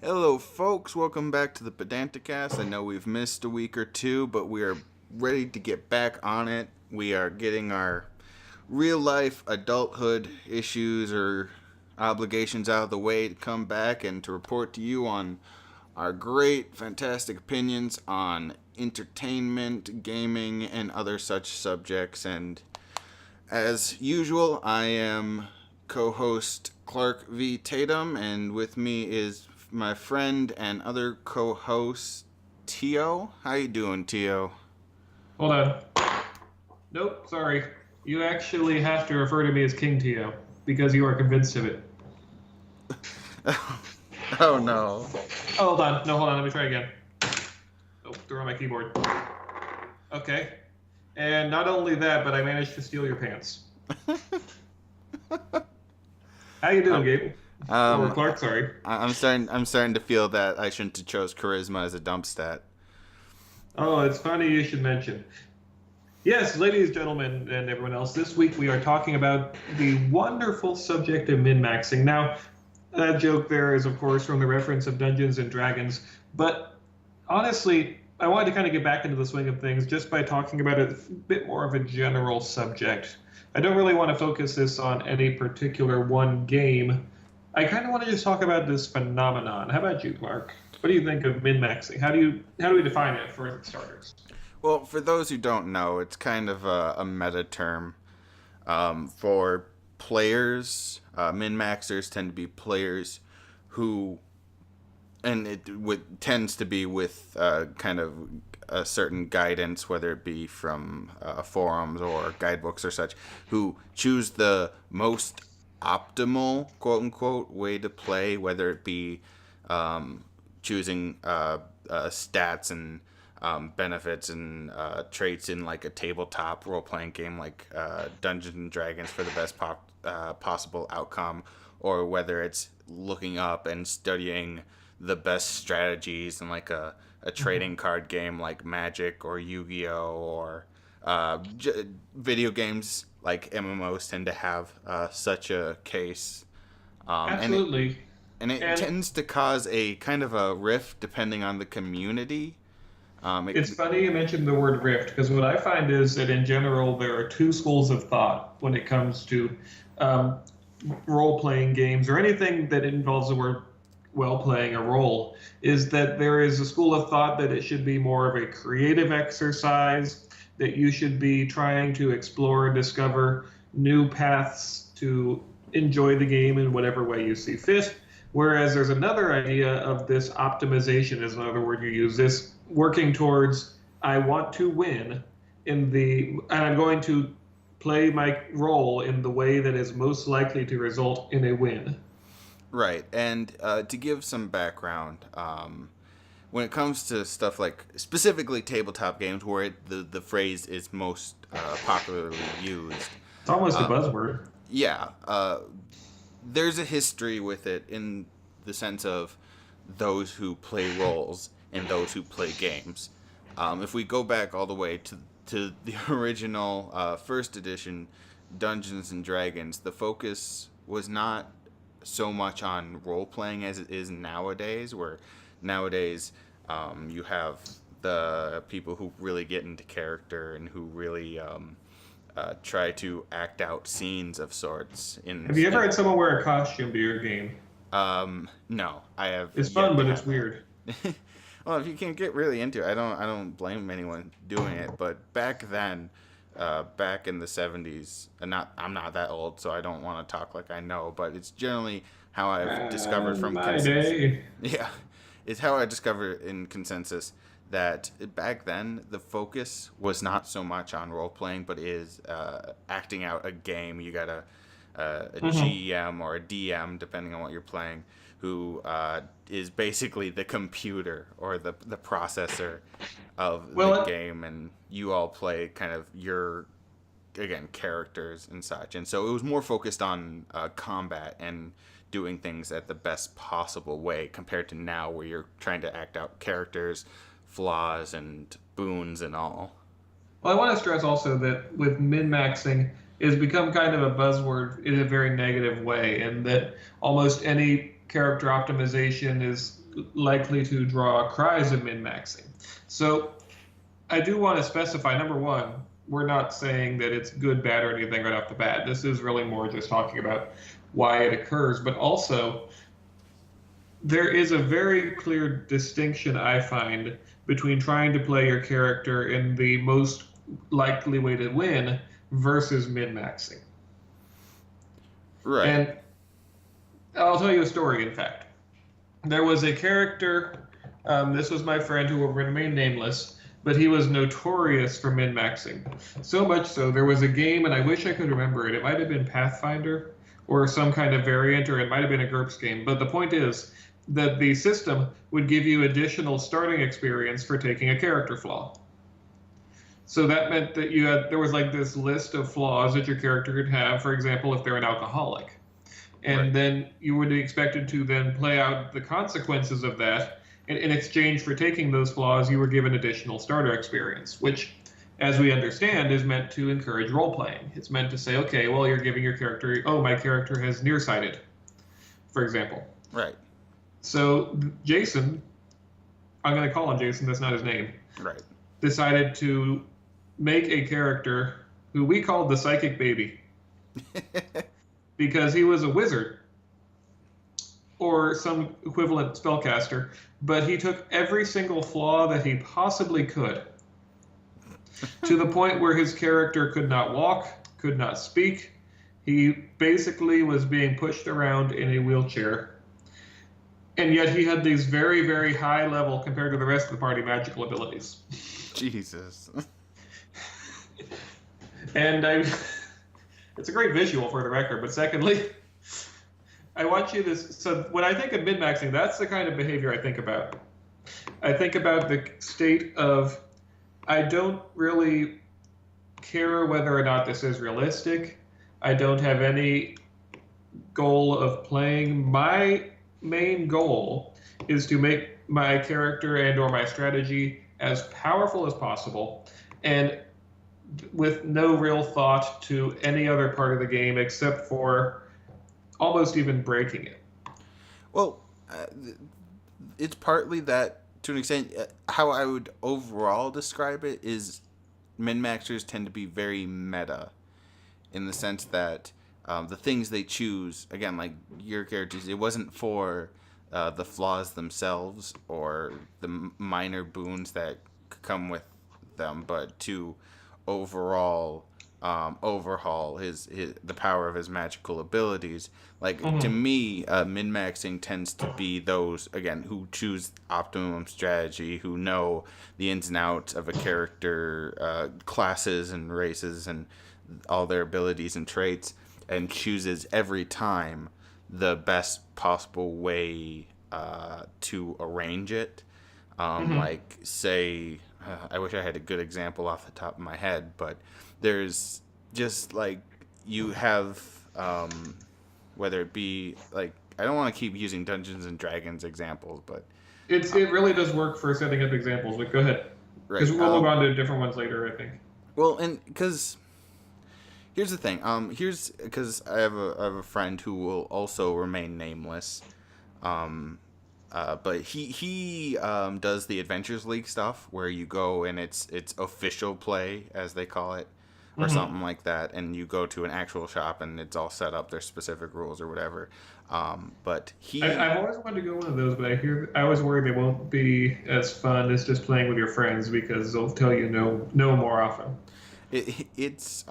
Hello, folks. Welcome back to the Pedanticast. I know we've missed a week or two, but we are ready to get back on it. We are getting our real life adulthood issues or obligations out of the way to come back and to report to you on our great, fantastic opinions on entertainment, gaming, and other such subjects. And as usual, I am co-host Clark V. Tatum, and with me is my friend and other co-host Tio. How you doing, Tio? Hold on. Nope, sorry. You actually have to refer to me as King Tio because you are convinced of it. Oh no. Oh, hold on. No, hold on. Let me try again. Oh, threw on my keyboard. Okay. And not only that, but I managed to steal your pants. How you doing, Gabe? Or Clark, sorry. I'm starting to feel that I shouldn't have chose charisma as a dump stat. Oh, it's funny you should mention. Yes, ladies, gentlemen, and everyone else, this week we are talking about the wonderful subject of min-maxing. Now, that joke there is, of course, from the reference of Dungeons and Dragons, but honestly, I wanted to kind of get back into the swing of things just by talking about a bit more of a general subject. I don't really want to focus this on any particular one game. I kind of want to just talk about this phenomenon. How about you, Clark? What do you think of min-maxing? How do we define it for starters? Well, for those who don't know, it's kind of a meta term for players. Min-maxers tend to be players who, and tends to be with kind of a certain guidance, whether it be from forums or guidebooks or such, who choose the most optimal, quote unquote, way to play, whether it be choosing stats and benefits and traits in like a tabletop role-playing game like Dungeons and Dragons for the best possible outcome, or whether it's looking up and studying the best strategies in like a trading card game like Magic or Yu-Gi-Oh, or video games like MMOs tend to have such a case. Absolutely. And it tends to cause a kind of a rift depending on the community. It's funny you mentioned the word rift, because what I find is that in general there are two schools of thought when it comes to role-playing games or anything that involves the word playing a role, is that there is a school of thought that it should be more of a creative exercise, that you should be trying to explore and discover new paths to enjoy the game in whatever way you see fit. Whereas there's another idea of this optimization, is another word you use, this working towards, I want to win and I'm going to play my role in the way that is most likely to result in a win. Right, and to give some background, when it comes to stuff like specifically tabletop games where the phrase is most popularly used. It's almost a buzzword. Yeah, there's a history with it in the sense of those who play roles and those who play games. If we go back all the way to the original first edition Dungeons and Dragons, the focus was not so much on role playing as it is nowadays, where nowadays you have the people who really get into character and who really try to act out scenes of sorts. Have you ever had someone wear a costume to your game? No, I have. It's fun, but it's weird. Well, if you can get really into it, I don't blame anyone doing it. But back then, back in the 70s, and I'm not that old, so I don't want to talk like I know, but it's generally how I've discovered from consensus. Yeah, it's how I discovered in consensus that back then the focus was not so much on role playing, but is acting out a game. You got a GM or a DM, depending on what you're playing, who is basically the computer or the processor of the game, and you all play kind of your, again, characters and such. And so it was more focused on combat and doing things at the best possible way compared to now where you're trying to act out characters, flaws, and boons and all. Well, I want to stress also that with min-maxing, it has become kind of a buzzword in a very negative way, and that almost any character optimization is likely to draw cries of min-maxing. So I do want to specify, number one, we're not saying that it's good, bad, or anything right off the bat. This is really more just talking about why it occurs. But also, there is a very clear distinction, I find, between trying to play your character in the most likely way to win versus min-maxing. Right. And I'll tell you a story, in fact. There was a character, this was my friend who will remain nameless, but he was notorious for min-maxing. So much so, there was a game, and I wish I could remember it. It might have been Pathfinder or some kind of variant, or it might have been a GURPS game. But the point is that the system would give you additional starting experience for taking a character flaw. So that meant that there was like this list of flaws that your character could have, for example, if they're an alcoholic. And Right. then you would be expected to then play out the consequences of that. And in exchange for taking those flaws, you were given additional starter experience, which, as we understand, is meant to encourage role playing. It's meant to say, okay, well, you're giving your character, oh, my character has nearsighted, for example. Right. So Jason, I'm going to call him Jason, that's not his name, Right. decided to make a character who we called the Psychic Baby because he was a wizard or some equivalent spellcaster, but he took every single flaw that he possibly could to the point where his character could not walk, could not speak. He basically was being pushed around in a wheelchair. And yet he had these very, very high level, compared to the rest of the party, magical abilities. Jesus. And it's a great visual for the record, but secondly, I want you to, so when I think of min-maxing, that's the kind of behavior I think about. I think about the state of, I don't really care whether or not this is realistic. I don't have any goal of playing. My main goal is to make my character and or my strategy as powerful as possible, and with no real thought to any other part of the game except for almost even breaking it. Well, it's partly that, to an extent. How I would overall describe it is min-maxers tend to be very meta, in the sense that the things they choose, again, like your characters, it wasn't for the flaws themselves or the minor boons that come with them, but to overall overhaul the power of his magical abilities. Like, to me, min-maxing tends to be those, again, who choose optimum strategy, who know the ins and outs of a character, classes and races and all their abilities and traits, and chooses every time the best possible way to arrange it. Like, say, I wish I had a good example off the top of my head, but there's just like, you have, whether it be like, I don't want to keep using Dungeons and Dragons examples, but It really does work for setting up examples, but go ahead. right. Because we'll move on to different ones later, I think. Well, and because here's the thing. Because I have a friend who will also remain nameless. But he does the Adventures League stuff where you go and it's official play, as they call it, or something like that, and you go to an actual shop and it's all set up. There's specific rules or whatever. But I've always wanted to go one of those, but I always worry they won't be as fun as just playing with your friends because they'll tell you no more often. it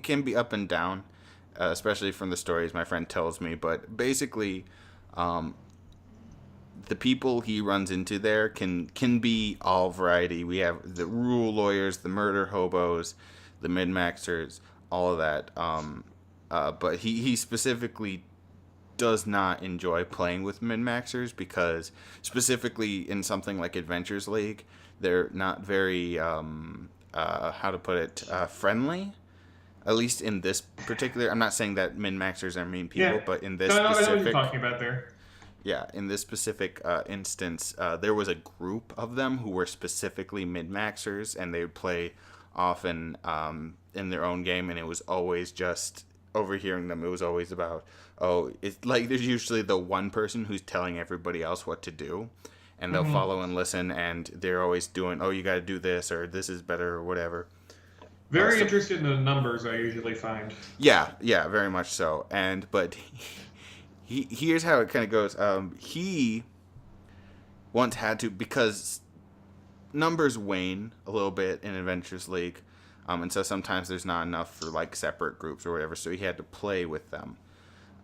can be up and down, especially from the stories my friend tells me. But basically, the people he runs into there can be all variety. We have the rule lawyers, the murder hobos, the min-maxers, all of that. But he specifically does not enjoy playing with min-maxers because, specifically in something like Adventures League, they're not very how to put it, friendly. At least in this particular, I'm not saying that min-maxers are mean people, Yeah. but in this I know what specific, you're talking about there. yeah, in this specific instance, there was a group of them who were specifically min-maxers, and they would play often in their own game, and it was always just overhearing them, it was always about, oh, it's like there's usually the one person who's telling everybody else what to do, and they'll Hmm. follow and listen, and they're always doing, oh, you got to do this, or this is better, or whatever. Very So interested in the numbers, I usually find. yeah, yeah, very much so. But here's how it kind of goes. He once had to, because numbers wane a little bit in Adventures League, and so sometimes there's not enough for like separate groups or whatever. So he had to play with them,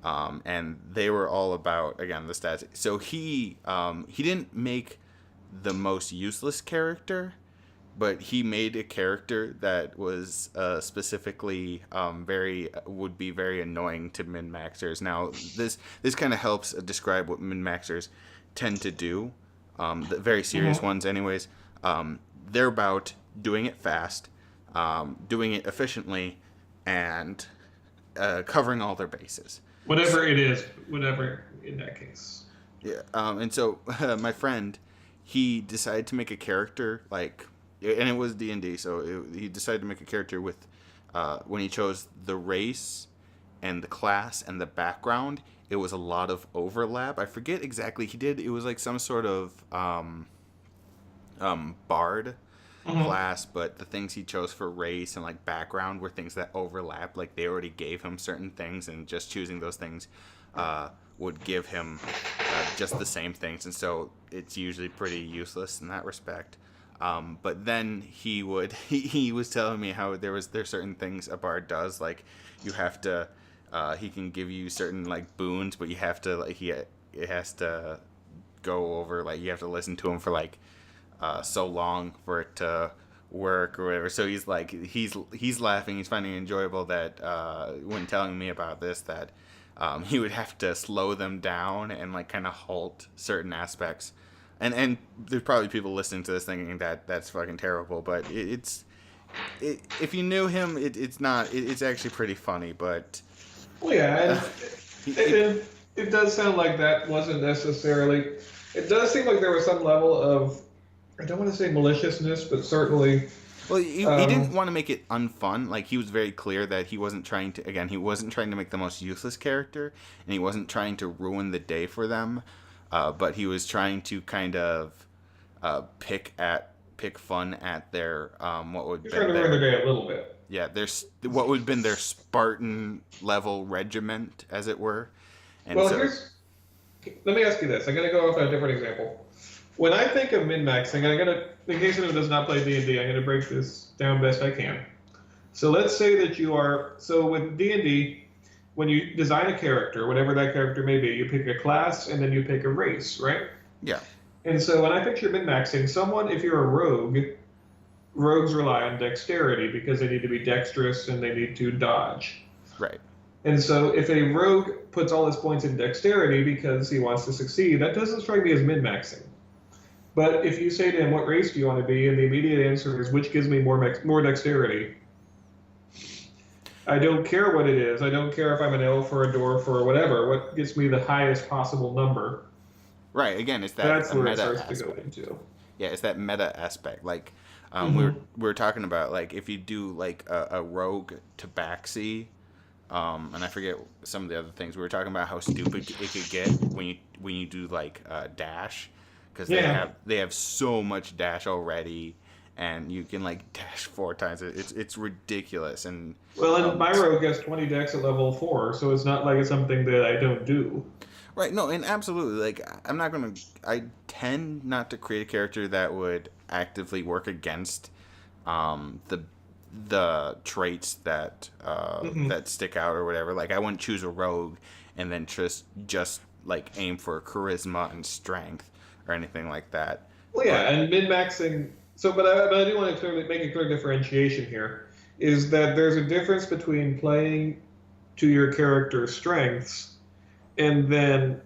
and they were all about, again, the stats. So he didn't make the most useless character, but he made a character that was specifically very would be very annoying to min maxers. Now this kind of helps describe what min maxers tend to do. The very serious Hmm. ones, anyways. They're about doing it fast, doing it efficiently, and covering all their bases. Whatever it is, whatever in that case. Yeah, and so my friend, he decided to make a character like, and it was D&D. So he decided to make a character with, when he chose the race, and the class and the background, it was a lot of overlap. I forget exactly he did. It was like some sort of bard Hmm. class, but the things he chose for race and like background were things that overlap. Like they already gave him certain things, and just choosing those things would give him just the same things, and so it's usually pretty useless in that respect. But then he was telling me how there's certain things a bard does, like you have to he can give you certain like boons, but you have to like it has to go over, like you have to listen to him for like so long for it to work or whatever. So he's like he's laughing, he's finding it enjoyable that when telling me about this, that he would have to slow them down and like kind of halt certain aspects. And there's probably people listening to this thinking that that's fucking terrible, but if you knew him, it's not. It's actually pretty funny, but Well, yeah, uh, and it, it does sound like that wasn't necessarily. It does seem like there was some level of, I don't want to say maliciousness, but certainly. well, he didn't Um, want to make it unfun. Like he was very clear that he wasn't trying to. Again, he wasn't trying to make the most useless character, and he wasn't trying to ruin the day for them. But he was trying to kind of pick fun at their what would you're trying been to ruin the their, day a little bit. yeah, what would have been their Spartan level regiment, as it were. And Well, so here's. Let me ask you this. I'm going to go off on a different example. When I think of min maxing, I'm going to, in case anyone does not play D&D, I'm going to break this down best I can. So let's say that you are, so with D&D, when you design a character, whatever that character may be, you pick a class and then you pick a race, right? yeah, And so when I picture min-maxing, someone, if you're a rogue, rogues rely on dexterity because they need to be dexterous and they need to dodge. right. And so if a rogue puts all his points in dexterity because he wants to succeed, that doesn't strike me as min-maxing. But if you say to him, what race do you want to be? And the immediate answer is, which gives me more dexterity? I don't care what it is. I don't care if I'm an elf or a dwarf or whatever. What gets me the highest possible number? Right. Again, it's that That's a where it meta starts to go aspect. into. Yeah, it's that meta aspect. Like, Hmm. we were talking about, like if you do like a rogue tabaxi, and I forget some of the other things. We were talking about how stupid it could get when you do like dash, because Yeah. they have so much dash already, and you can like dash 4 times. It's ridiculous, and Well, and um, my rogue has 20 dex at level 4, so it's not like it's something that I don't do. right, no, and absolutely. Like, I'm not gonna. I tend not to create a character that would actively work against the traits that Hmm. that stick out or whatever. Like, I wouldn't choose a rogue and then just like aim for charisma and strength or anything like that. Well, yeah, But and min-maxing. So, but I do want to clearly make a clear differentiation here, is that there's a difference between playing to your character's strengths and then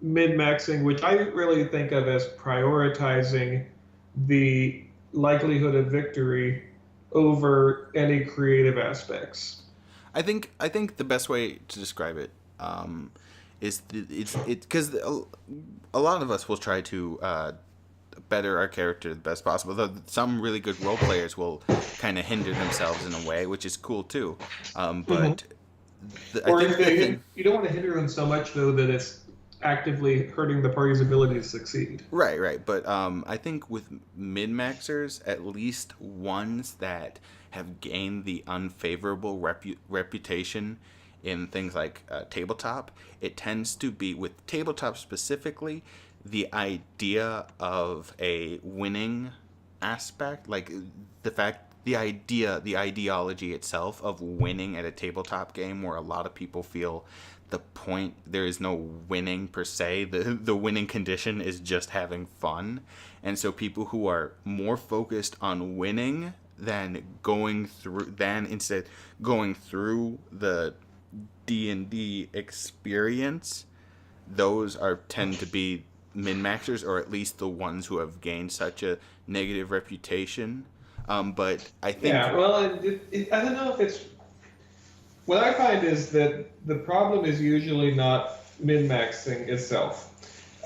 min-maxing, which I really think of as prioritizing the likelihood of victory over any creative aspects. I think the best way to describe it is it's because a lot of us will try to better our character the best possible. Though some really good role players will kind of hinder themselves in a way, which is cool too. Hmm. But I Or think if the they thing. you don't want to hinder them so much though that it's actively hurting the party's ability to succeed. Right, right. But I think with min maxers, at least ones that have gained the unfavorable reputation in things like tabletop, it tends to be, with tabletop specifically, the idea of a winning aspect, like the ideology itself of winning at a tabletop game, where a lot of people feel the point, there is no winning per se. The winning condition is just having fun. And so people who are more focused on winning than instead going through the D&D experience, those are tend to be min maxers, or at least the ones who have gained such a negative reputation. But I think. Yeah, well, I don't know if it's. What I find is that the problem is usually not min-maxing itself.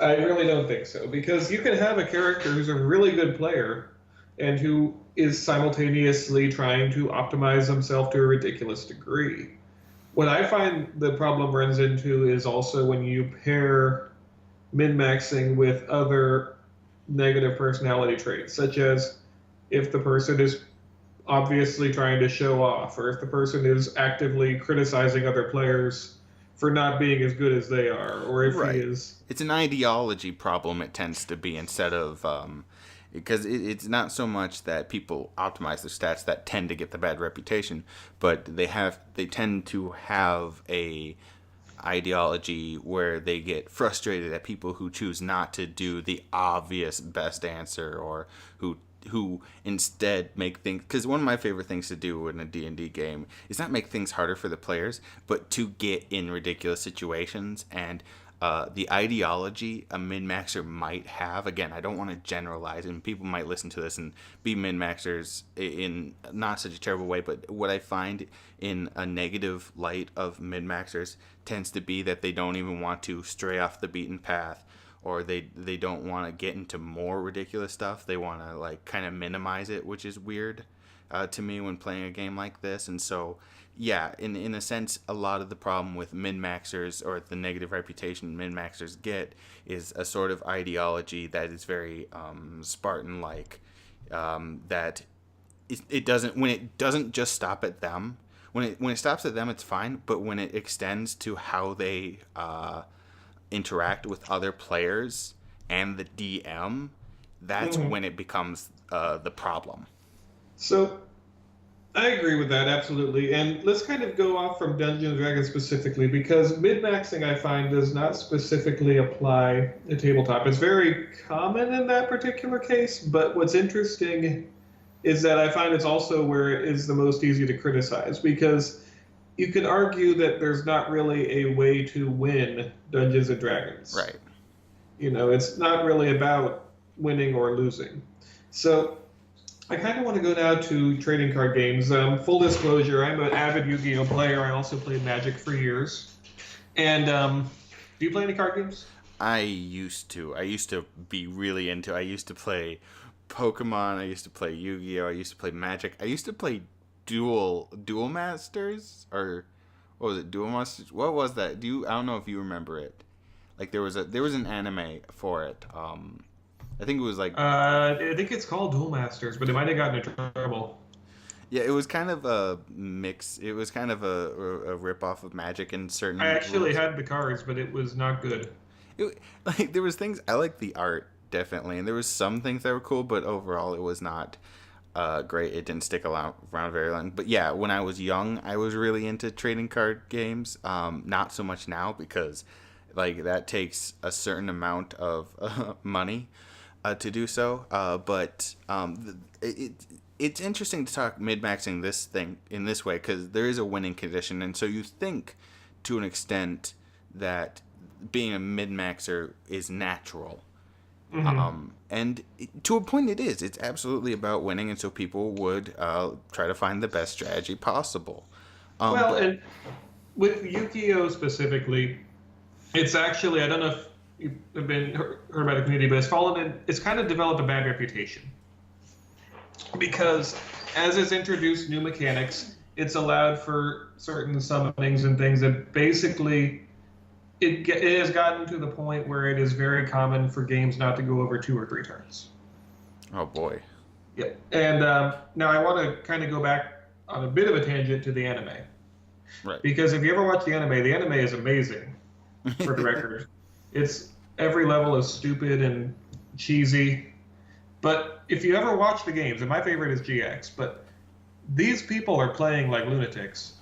I really don't think so, because you can have a character who's a really good player and who is simultaneously trying to optimize himself to a ridiculous degree. What I find the problem runs into is also when you pair min-maxing with other negative personality traits, such as if the person is obviously trying to show off, or if the person is actively criticizing other players for not being as good as they are, or if he Right. is. It's an ideology problem, it tends to be, instead of. Because it's not so much that people optimize their stats that tend to get the bad reputation, but they tend to have a ideology where they get frustrated at people who choose not to do the obvious best answer, or who instead make things, because one of my favorite things to do in a D&D game is not make things harder for the players, but to get in ridiculous situations. And the ideology a min-maxer might have, again, I don't want to generalize, and people might listen to this and be min-maxers in not such a terrible way, but what I find in a negative light of min-maxers tends to be that they don't even want to stray off the beaten path, or they don't want to get into more ridiculous stuff. They want to like kind of minimize it, which is weird to me when playing a game like this. And so, yeah, in a sense, a lot of the problem with min maxers, or the negative reputation min maxers get, is a sort of ideology that is very Spartan like. That it doesn't, when it doesn't just stop at them. When it stops at them, it's fine. But when it extends to how they interact with other players and the DM, that's Mhm. when it becomes the problem. So I agree with that absolutely, and let's kind of go off from Dungeons and Dragons specifically, because min-maxing I find does not specifically apply to tabletop. It's very common in that particular case, but what's interesting is that I find it's also where it is the most easy to criticize, because you could argue that there's not really a way to win Dungeons and Dragons. Right. You know, it's not really about winning or losing. So I kind of want to go now to trading card games. Full disclosure, I'm an avid Yu-Gi-Oh player. I also played Magic for years. And do you play any card games? I used to. I used to be really into. I used to play Pokemon. I used to play Yu-Gi-Oh. I used to play Magic. I used to play Duel Masters, or what was it? Duel Masters. What was that? I don't know if you remember it. Like there was an anime for it. I think it was like. I think it's called Duel Masters, but it might have gotten into trouble. Yeah, it was kind of a mix. It was kind of a rip off of Magic in certain. I actually rules. had the cards, but it was not good. Like there was things I like the art definitely, and there was some things that were cool, but overall it was not great. It didn't stick around very long. But yeah, when I was young, I was really into trading card games. Not so much now, because like that takes a certain amount of money to do so. But it's interesting to talk mid-maxing this thing in this way, because there is a winning condition, and so you think to an extent that being a mid-maxer is natural. Mm-hmm. And to a point it is. It's absolutely about winning, and so people would try to find the best strategy possible. Well, But and with Yu-Gi-Oh specifically, it's actually, I don't know if you've been heard about the community, but it's kind of developed a bad reputation. Because as it's introduced new mechanics, It's allowed for certain summonings and things that basically it has gotten to the point where it is very common for games not to go over 2 or 3 turns. Oh boy. Yeah. And now I want to kind of go back on a bit of a tangent to the anime. Right. Because if you ever watch the anime is amazing, for the record. It's every level is stupid and cheesy. But if you ever watch the games, and my favorite is GX, but these people are playing like lunatics.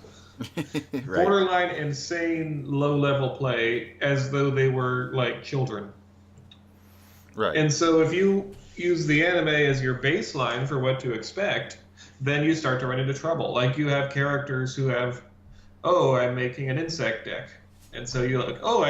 Right. Borderline insane low level play as though they were like children. Right. And so if you use the anime as your baseline for what to expect, then you start to run into trouble. Like you have characters who have, oh, I'm making an insect deck. And so you're like, oh,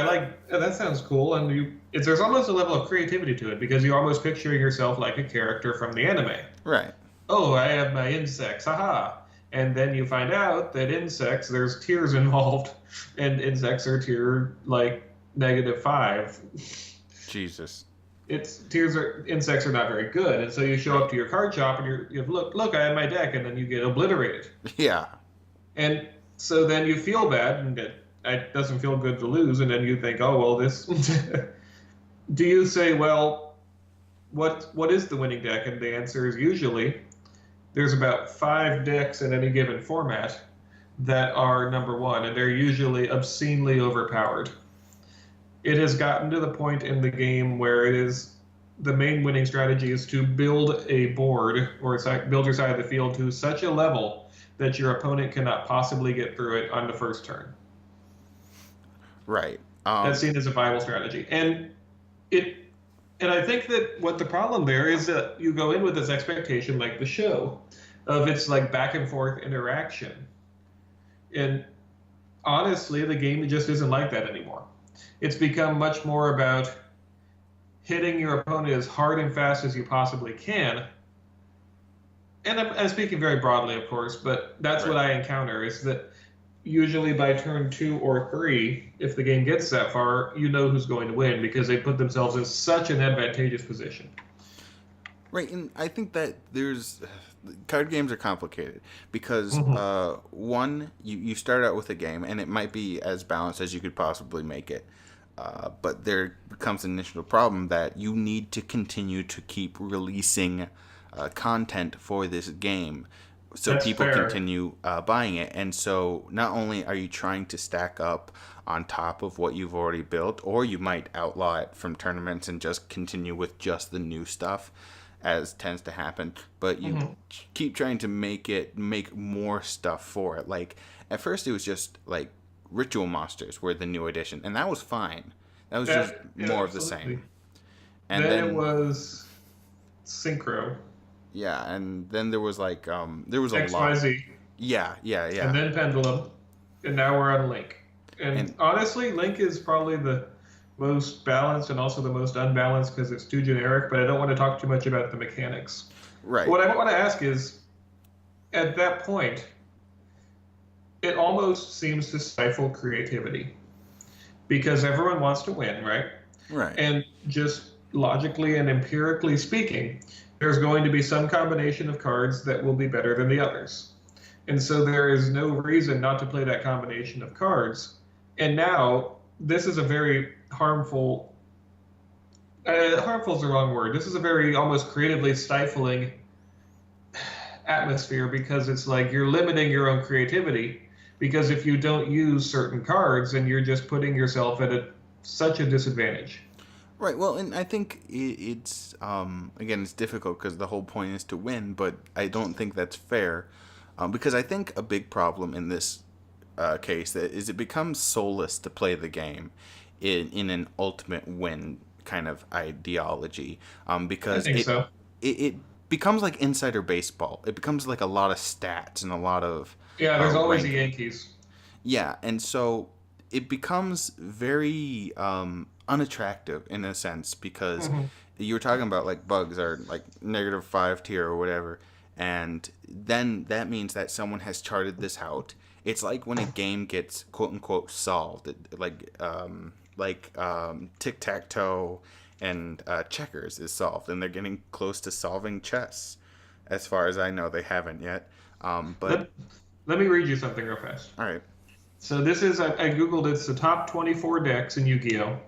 that sounds cool. And there's almost a level of creativity to it because you're almost picturing yourself like a character from the anime. Right. Oh, I have my insects, haha. And then you find out that insects, there's tiers involved, and insects are tier like -5. Jesus. Insects are not very good, and so you show up to your card shop and you have, look, I have my deck, and then you get obliterated. Yeah. And so then you feel bad, and it doesn't feel good to lose, and then you think, oh well, this. Do you say, well, what is the winning deck? And the answer is usually there's about 5 decks in any given format that are number one, and they're usually obscenely overpowered. It has gotten to the point in the game where the main winning strategy is to build a board or build your side of the field to such a level that your opponent cannot possibly get through it on the first turn. Right. That's seen as a viable strategy. And I think that what the problem there is that you go in with this expectation, like the show, of it's like back and forth interaction. And honestly, the game just isn't like that anymore. It's become much more about hitting your opponent as hard and fast as you possibly can. And I'm speaking very broadly, of course, but that's Right. what I encounter is that usually by turn 2 or 3, if the game gets that far, you know who's going to win because they put themselves in such an advantageous position. Right, and I think that card games are complicated because one, you start out with a game and it might be as balanced as you could possibly make it, but there becomes an initial problem that you need to continue to keep releasing content for this game so That's people fair. continue buying it. And so not only are you trying to stack up on top of what you've already built, or you might outlaw it from tournaments and just continue with just the new stuff, as tends to happen, but you keep trying to make more stuff for it. Like at first it was just like ritual monsters were the new addition, and that was fine. That was just more of the same. And then it was synchro. Yeah, and then there was like there was a lot. XYZ. Yeah. And then pendulum. And now we're on Link. And honestly, Link is probably the most balanced and also the most unbalanced because it's too generic, but I don't want to talk too much about the mechanics. Right. What I want to ask is, at that point, it almost seems to stifle creativity because everyone wants to win, right? Right. And just logically and empirically speaking, there's going to be some combination of cards that will be better than the others. And so there is no reason not to play that combination of cards. And now, this is a very harmful is the wrong word. This is a very almost creatively stifling atmosphere because it's like you're limiting your own creativity because if you don't use certain cards and you're just putting yourself at such a disadvantage. Right. Well, and I think it's again it's difficult because the whole point is to win, but I don't think that's fair because I think a big problem in this case is it becomes soulless to play the game in an ultimate win kind of ideology because I think so. It becomes like insider baseball. It becomes like a lot of stats and a lot of there's always ranking. the Yankees. Yeah, and so it becomes very unattractive in a sense because you were talking about like bugs are like -5 tier or whatever, and then that means that someone has charted this out. It's like when a game gets quote unquote solved, like tic-tac-toe and checkers is solved, and they're getting close to solving chess. As far as I know, they haven't yet. But let me read you something real fast. All right. So this is, I Googled, it's the top 24 decks in Yu-Gi-Oh!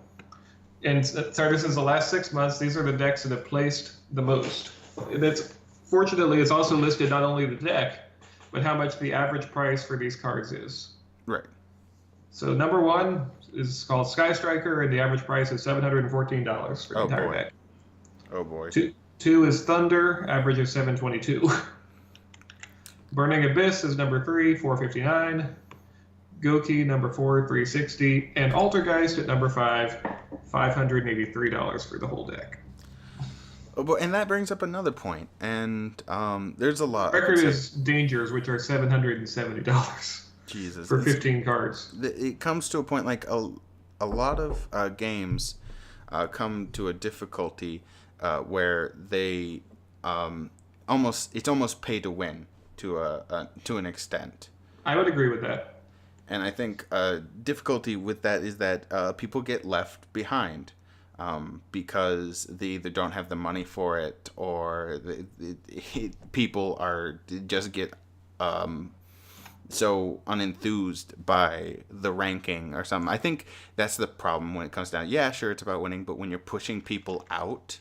And sorry, this is the last 6 months. These are the decks that have placed the most. And fortunately, it's also listed not only the deck, but how much the average price for these cards is. Right. So number 1 is called Sky Striker, and the average price is $714 for the entire deck. Oh boy. Two is Thunder, average of $722. Burning Abyss is number 3, $459. Goki, number 4, $360. And Altergeist at number 5, $583 for the whole deck. Oh, and that brings up another point, and there's a lot. Record is Dangers, which are $770. Jesus. For 15 cards. It comes to a point like a lot of games come to a difficulty where they it's almost pay to win to an extent. I would agree with that. And I think difficulty with that is that people get left behind because they either don't have the money for it, or people are just get so unenthused by the ranking or something. I think that's the problem when it comes down. Yeah, sure, it's about winning, but when you're pushing people out,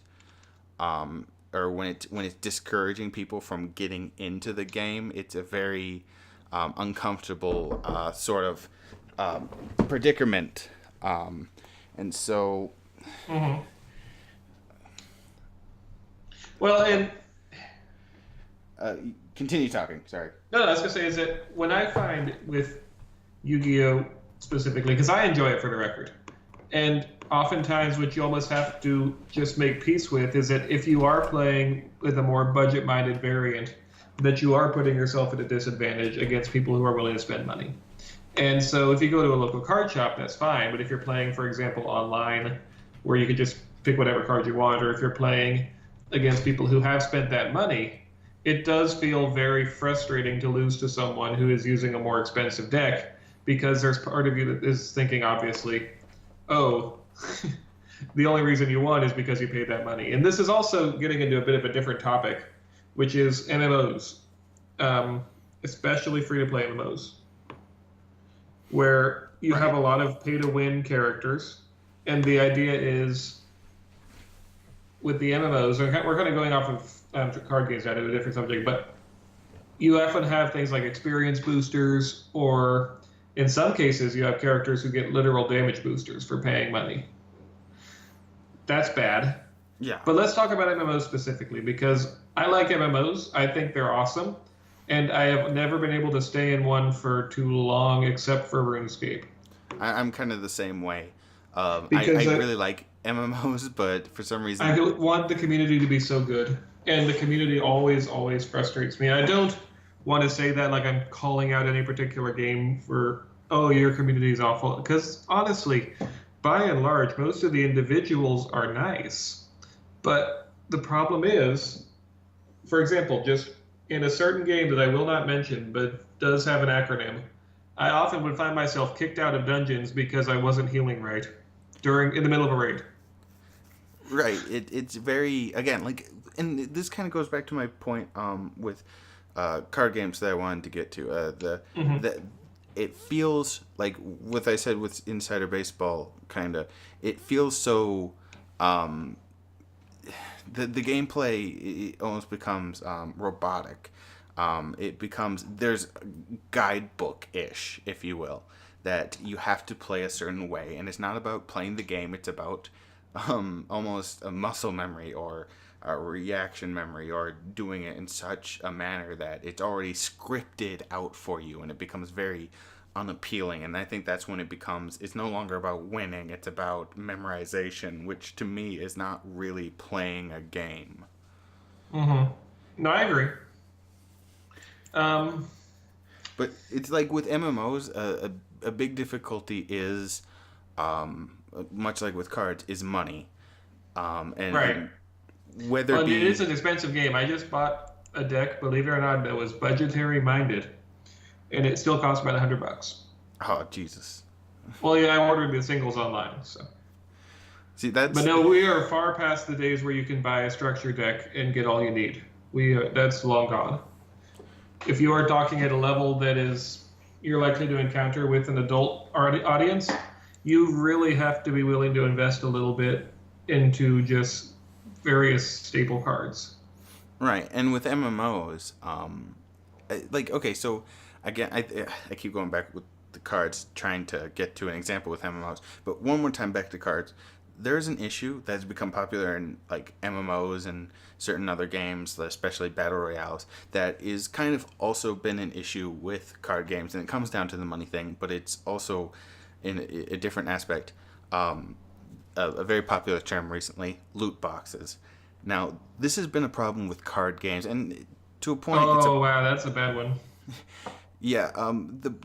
or when it's discouraging people from getting into the game, it's a very uncomfortable sort of predicament, and so. Mm-hmm. Well, and continue talking. Sorry. No, I was gonna say is that when I find with Yu-Gi-Oh specifically, because I enjoy it for the record, and oftentimes what you almost have to just make peace with is that if you are playing with a more budget-minded variant, that you are putting yourself at a disadvantage against people who are willing to spend money. And so if you go to a local card shop, that's fine. But if you're playing, for example, online, where you could just pick whatever card you want, or if you're playing against people who have spent that money, it does feel very frustrating to lose to someone who is using a more expensive deck, because there's part of you that is thinking, obviously, oh, the only reason you won is because you paid that money. And this is also getting into a bit of a different topic, which is MMOs, especially free-to-play MMOs, where you have a lot of pay-to-win characters, and the idea is, with the MMOs, we're kind of going off of card games now to a different subject, but you often have things like experience boosters, or in some cases, you have characters who get literal damage boosters for paying money. That's bad. Yeah. But let's talk about MMOs specifically, because I like MMOs. I think they're awesome. And I have never been able to stay in one for too long, except for RuneScape. I'm kind of the same way. I really like MMOs, but for some reason... I want the community to be so good. And the community always frustrates me. I don't want to say that like I'm calling out any particular game for, oh, your community is awful. Because honestly, by and large, most of the individuals are nice. But the problem is, for example, just in a certain game that I will not mention, but does have an acronym, I often would find myself kicked out of dungeons because I wasn't healing right in the middle of a raid. Right. It's very, again, like, and this kind of goes back to my point with card games that I wanted to get to. It feels like what I said with Insider Baseball, kind of, it feels so, the gameplay, it almost becomes robotic. It becomes, there's guidebook-ish, if you will, that you have to play a certain way, and it's not about playing the game, it's about almost a muscle memory or a reaction memory, or doing it in such a manner that it's already scripted out for you, and it becomes very unappealing. And I think that's when it's no longer about winning, it's about memorization, which to me is not really playing a game. Mm-hmm. No, I agree. But it's like with MMOs, a big difficulty is, much like with cards, is money. And right. Whether it is an expensive game. I just bought a deck, believe it or not, that was budgetary minded, and it still cost about $100. Oh, Jesus. Well, yeah, I ordered the singles online, so. See, that's... But no, we are far past the days where you can buy a structure deck and get all you need. That's long gone. if you are talking at a level that is you're likely to encounter with an adult audience, you really have to be willing to invest a little bit into just various staple cards. Right, and with MMOs, like okay, so again, I keep going back with the cards, trying to get to an example with MMOs. But one more time back to cards, there's an issue that's become popular in like MMOs and certain other games, especially battle royales, that is kind of also been an issue with card games, and it comes down to the money thing, but it's also in a different aspect. Um, a very popular term recently, loot boxes. Now, this has been a problem with card games, and to a point, it's a Oh wow, that's a bad one. yeah.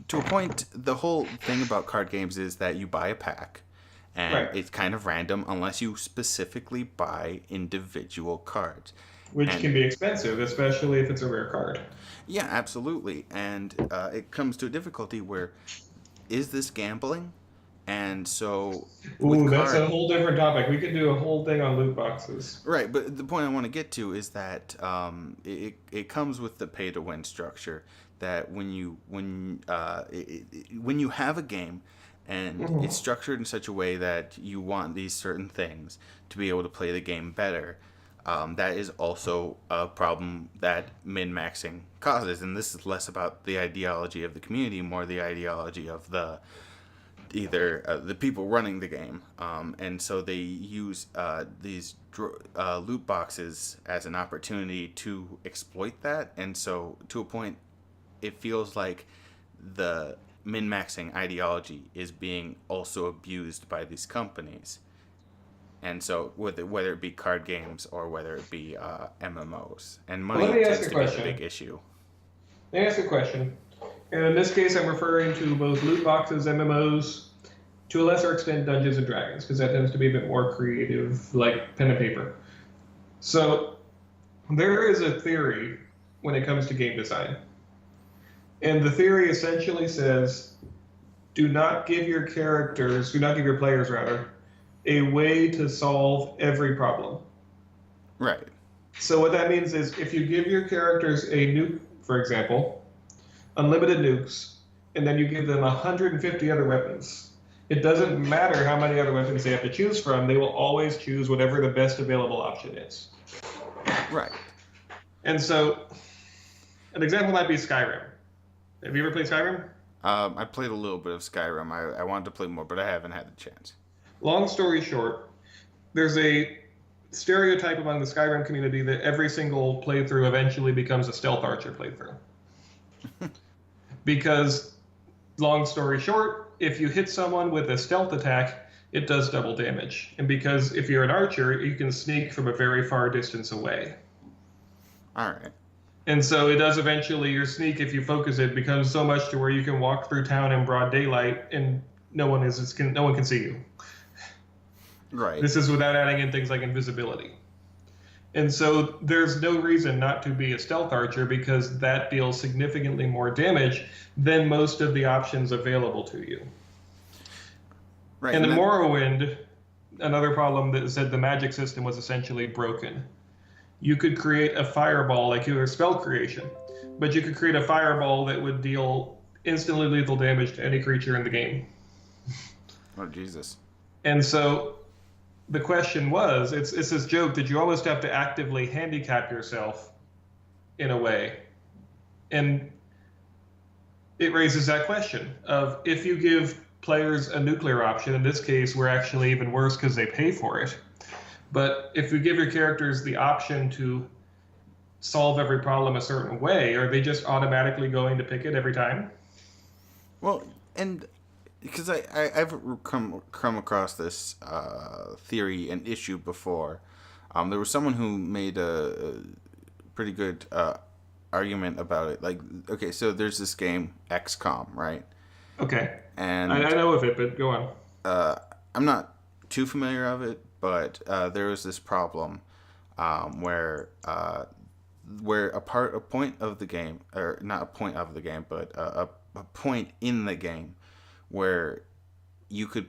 To a point, the whole thing about card games is that you buy a pack, and Right. it's kind of random unless you specifically buy individual cards. Which And can be expensive, especially if it's a rare card. yeah, absolutely. And it comes to a difficulty where is this gambling? And so with Ooh, that's a card, whole different topic. We could do a whole thing on loot boxes. right, but the point I want to get to is that it comes with the pay to win structure. That when you have a game and it's Mhm. structured in such a way that you want these certain things to be able to play the game better, that is also a problem that min maxing causes. And this is less about the ideology of the community, more the ideology of the either the people running the game, and so they use these loot boxes as an opportunity to exploit that. And so, to a point, it feels like the min maxing ideology is being also abused by these companies. And so, whether it be card games or whether it be MMOs, and Well, let money me ask tends a to be the question. big issue. Let me ask a question. And in this case, I'm referring to both loot boxes, MMOs, to a lesser extent, Dungeons and Dragons, because that tends to be a bit more creative, like pen and paper. So there is a theory when it comes to game design. And the theory essentially says do not give your players rather, a way to solve every problem. Right. So what that means is if you give your characters a nuke, for example, unlimited nukes, and then you give them 150 other weapons, it doesn't matter how many other weapons they have to choose from, they will always choose whatever the best available option is. Right. And so an example might be Skyrim. Have you ever played Skyrim? I played a little bit of Skyrim. I wanted to play more, but I haven't had the chance. Long story short, there's a stereotype among the Skyrim community that every single playthrough eventually becomes a stealth archer playthrough. Because, long story short, if you hit someone with a stealth attack, it does double damage. And because if you're an archer, you can sneak from a very far distance away. All right. And so it does eventually, your sneak, if you focus it, becomes so much to where you can walk through town in broad daylight and no one can see you. Right. This is without adding in things like invisibility. And so there's no reason not to be a stealth archer because that deals significantly more damage than most of the options available to you. Right. And in then, Morrowind, another problem that said the magic system was essentially broken. You could create a fireball like you were spell creation, but you could create a fireball that would deal instantly lethal damage to any creature in the game. oh Jesus. And so the question was, it's this joke that you almost have to actively handicap yourself in a way. And it raises that question of if you give players a nuclear option, in this case, we're actually even worse because they pay for it. But if you give your characters the option to solve every problem a certain way, are they just automatically going to pick it every time? Well, and because I've come across this theory and issue before. There was someone who made a pretty good argument about it. Like, okay, so there's this game XCOM, right? Okay. I And know of it, but go on. I'm not too familiar of it, but there was this problem where a point of the game, or not a point of the game, but a point in the game where you could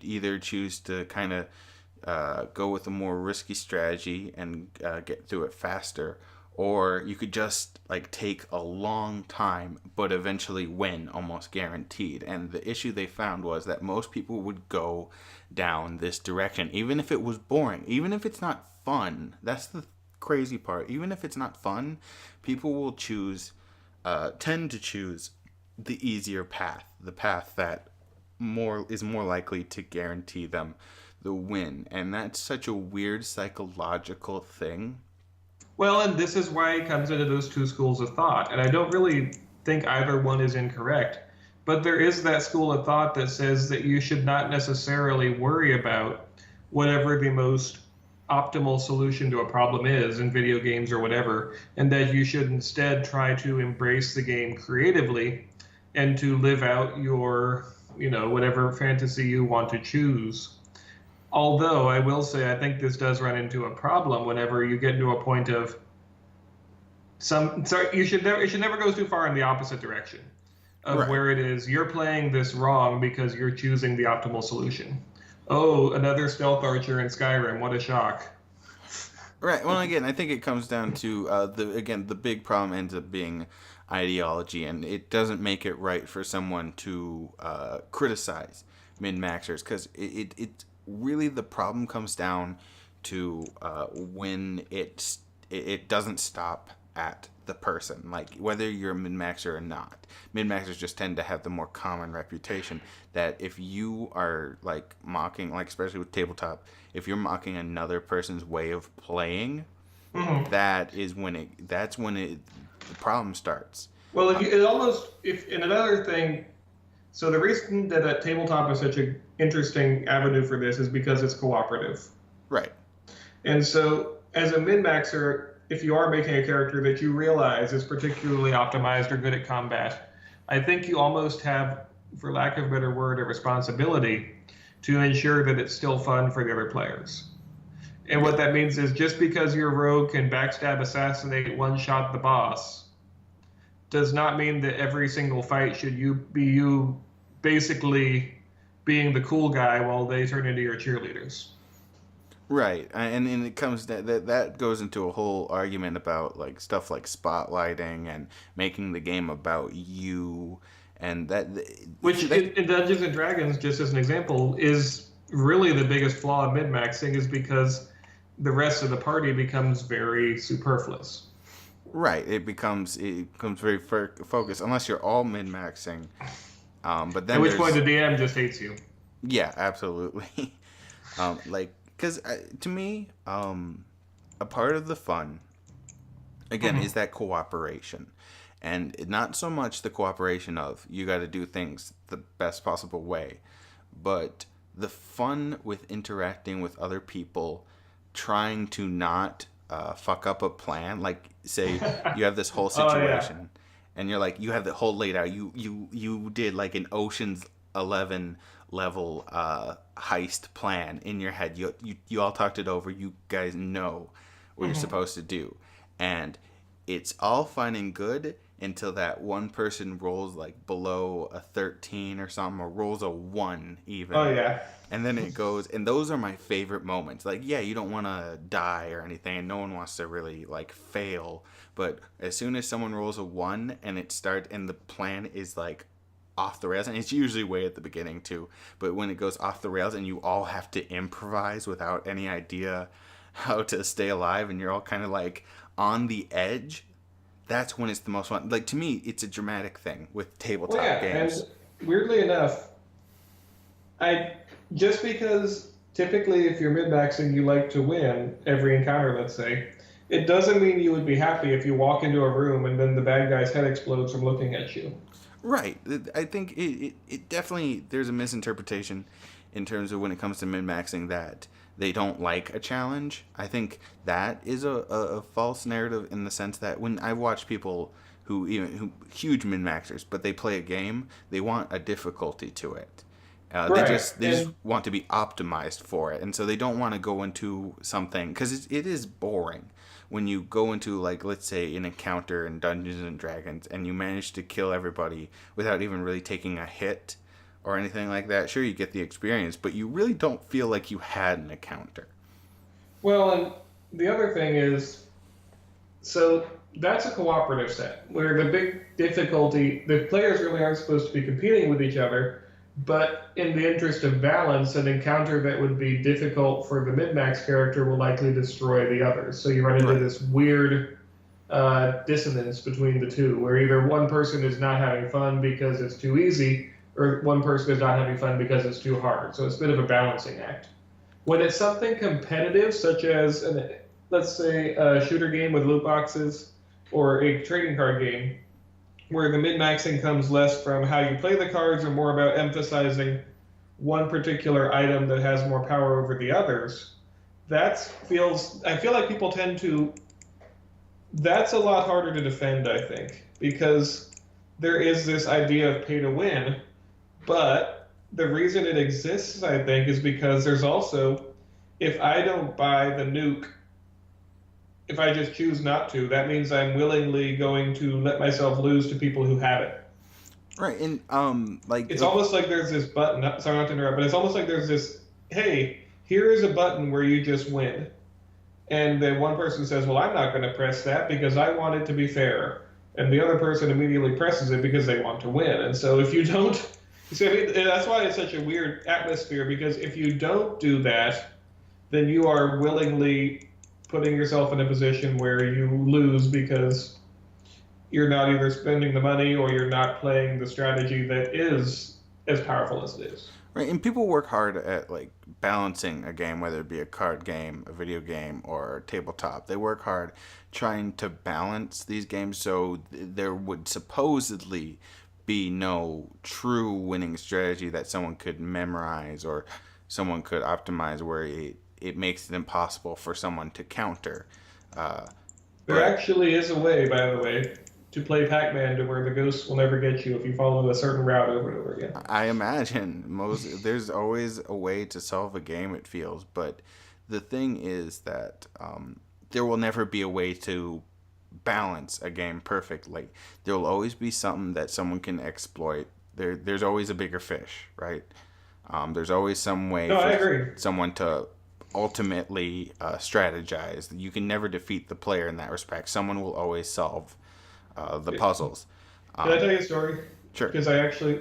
either choose to kind of go with a more risky strategy and get through it faster, or you could just like take a long time but eventually win almost guaranteed. And the issue they found was that most people would go down this direction even if it was boring, even if it's not fun. That's the crazy part. Even if it's not fun, people will tend to choose the easier path, the path that more likely to guarantee them the win. And that's such a weird psychological thing. Well, and this is why it comes into those two schools of thought. And I don't really think either one is incorrect. But there is that school of thought that says that you should not necessarily worry about whatever the most optimal solution to a problem is in video games or whatever, and that you should instead try to embrace the game creatively and to live out your, whatever fantasy you want to choose. Although I will say, I think this does run into a problem whenever you get to a point of it should never go too far in the opposite direction of Right. where it is you're playing this wrong because you're choosing the optimal solution. Oh, another stealth archer in Skyrim! What a shock! Right. Well, again, I think it comes down to the big problem ends up being ideology, and it doesn't make it right for someone to criticize min maxers, because it really, the problem comes down to when it doesn't stop at the person, like whether you're a min maxer or not. Min maxers just tend to have the more common reputation that if you are like mocking, like especially with tabletop, if you're mocking another person's way of playing, Mhm. that's when the problem starts. Well, if and another thing, so the reason that tabletop is such an interesting avenue for this is because it's cooperative. Right. And so, as a min maxer, if you are making a character that you realize is particularly optimized or good at combat, I think you almost have, for lack of a better word, a responsibility to ensure that it's still fun for the other players. And what that means is just because your rogue can backstab, assassinate, one-shot the boss, does not mean that every single fight should you basically being the cool guy while they turn into your cheerleaders. Right, and it comes that goes into a whole argument about like stuff like spotlighting and making the game about you, and Which that in Dungeons and Dragons, just as an example, is really the biggest flaw of min-maxing is because the rest of the party becomes very superfluous. right, it becomes very focused unless you're all min maxing. But At then which point there's the DM just hates you. yeah, absolutely. Like because to me, a part of the fun again Mhm. is that cooperation, and not so much the cooperation of you got to do things the best possible way, but the fun with interacting with other people, trying to not fuck up a plan. Like say you have this whole Oh yeah. situation and you're like you have the whole laid out, you did like an Ocean's 11 level heist plan in your head. You all talked it over, you guys know what you're Mhm. supposed to do, and it's all fine and good until that one person rolls like below a 13 or something, or rolls a 1 Oh even. yeah. And then it goes, and those are my favorite moments. Like, yeah, you don't want to die or anything, and no one wants to really like fail. But as soon as someone rolls a 1 and it starts, and the plan is like off the rails, and it's usually way at the beginning too, but when it goes off the rails and you all have to improvise without any idea how to stay alive, and you're all kind of like on the edge, that's when it's the most fun. Like to me, it's a dramatic thing with Well tabletop yeah, and games. weirdly enough, I just because typically if you're min-maxing you like to win every encounter, let's say, it doesn't mean you would be happy if you walk into a room and then the bad guy's head explodes from looking at you. Right. I think it definitely, there's a misinterpretation in terms of when it comes to min maxing that they don't like a challenge. I think that is a false narrative in the sense that when I watch people who huge min maxers, but they play a game, they want a difficulty to it. Right. They just want to be optimized for it, and so they don't want to go into something because it is boring when you go into like let's say an encounter in Dungeons and Dragons and you manage to kill everybody without even really taking a hit or anything like that. Sure, you get the experience, but you really don't feel like you had an encounter. Well, and the other thing is So that's a cooperative set where the big difficulty, the players really aren't supposed to be competing with each other, but in the interest of balance, an encounter that would be difficult for the min-max character will likely destroy the others. So you run into Right. this weird dissonance between the two, where either one person is not having fun because it's too easy, or one person is not having fun because it's too hard. So it's a bit of a balancing act. When it's something competitive, such as let's say a shooter game with loot boxes or a trading card game, where the min-maxing comes less from how you play the cards and more about emphasizing one particular item that has more power over the others, I feel like people tend to, that's a lot harder to defend, I think, because there is this idea of pay to win, but the reason it exists, I think, is because there's also, if I don't buy the nuke, if I just choose not to, that means I'm willingly going to let myself lose to people who have it. Right. And It's almost like there's this button. Sorry not to interrupt, but it's almost like there's this. Hey, here is a button where you just win, and then one person says, "Well, I'm not going to press that because I want it to be fair," and the other person immediately presses it because they want to win. And so if you don't, see, I mean, that's why it's such a weird atmosphere, because if you don't do that, then you are willingly putting yourself in a position where you lose because you're not either spending the money or you're not playing the strategy that is as powerful as it is. Right, and people work hard at like balancing a game, whether it be a card game, a video game, or a tabletop. They work hard trying to balance these games so there would supposedly be no true winning strategy that someone could memorize or someone could optimize where it makes it impossible for someone to counter. Uh, There but actually is a way, by the way, to play Pac-Man to where the ghosts will never get you if you follow a certain route over and over again. I imagine there's always a way to solve a game. It feels, but the thing is that there will never be a way to balance a game perfectly. There will always be something that someone can exploit. There's always a bigger fish, right? There's always some way No, I for agree. someone to ultimately strategize. You can never defeat the player in that respect. Someone will always solve the puzzles. Can I Um, tell you a story? sure. Because I actually,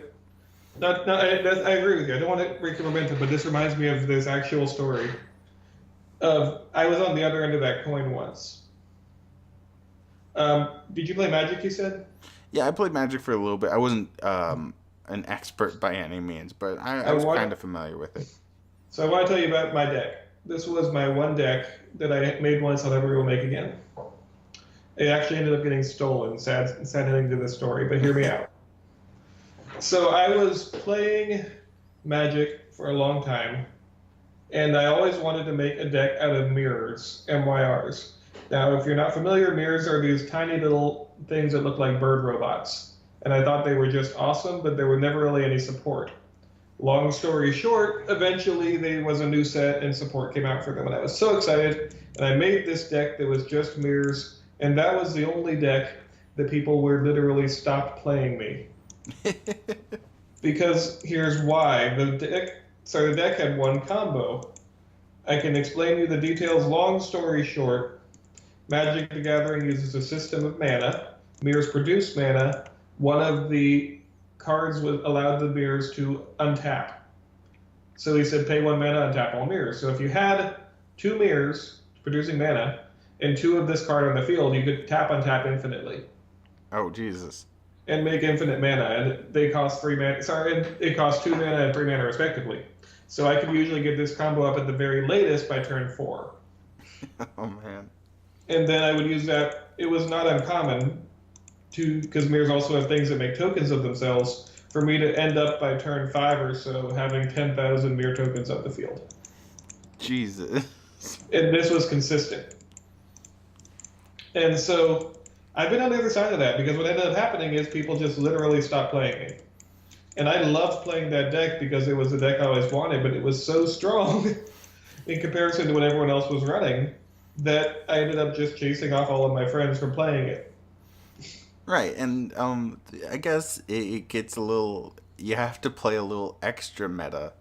I agree with you. I don't want to break the momentum, but this reminds me of this actual story. I was on the other end of that coin once. Did you play Magic? You said. Yeah, I played Magic for a little bit. I wasn't an expert by any means, but I I was want. kind of familiar with it. So I want to tell you about my deck. This was my one deck that I made once. I'll never will make again. It actually ended up getting stolen. Sad ending to the story, but hear me out. So I was playing Magic for a long time, and I always wanted to make a deck out of mirrors, MYRs. Now, if you're not familiar, mirrors are these tiny little things that look like bird robots. And I thought they were just awesome, but there were never really any support. Long story short, eventually there was a new set and support came out for them, and I was so excited. And I made this deck that was just mirrors, and that was the only deck that people were literally stopped playing me. Because here's why. The deck had one combo. I can explain you the details. Long story short, Magic the Gathering uses a system of mana. Mirrors produce mana. One of the cards allowed the mirrors to untap. So he said, pay 1 mana, untap all mirrors. So if you had 2 mirrors producing mana and 2 of this card on the field, you could tap untap infinitely Oh Jesus! and make infinite mana. And they cost 3 mana. Sorry, it costs 2 mana and 3 mana respectively. So I could usually get this combo up at the very latest by turn 4. Oh man! And then I would use that. It was not uncommon because mirrors also have things that make tokens of themselves, for me to end up by turn 5 or so having 10,000 mirror tokens up the field. Jesus! And this was consistent. And so I've been on the other side of that, because what ended up happening is people just literally stopped playing me. And I loved playing that deck because it was the deck I always wanted, but it was so strong in comparison to what everyone else was running that I ended up just chasing off all of my friends from playing it. Right, and I guess it gets a little. You have to play a little extra meta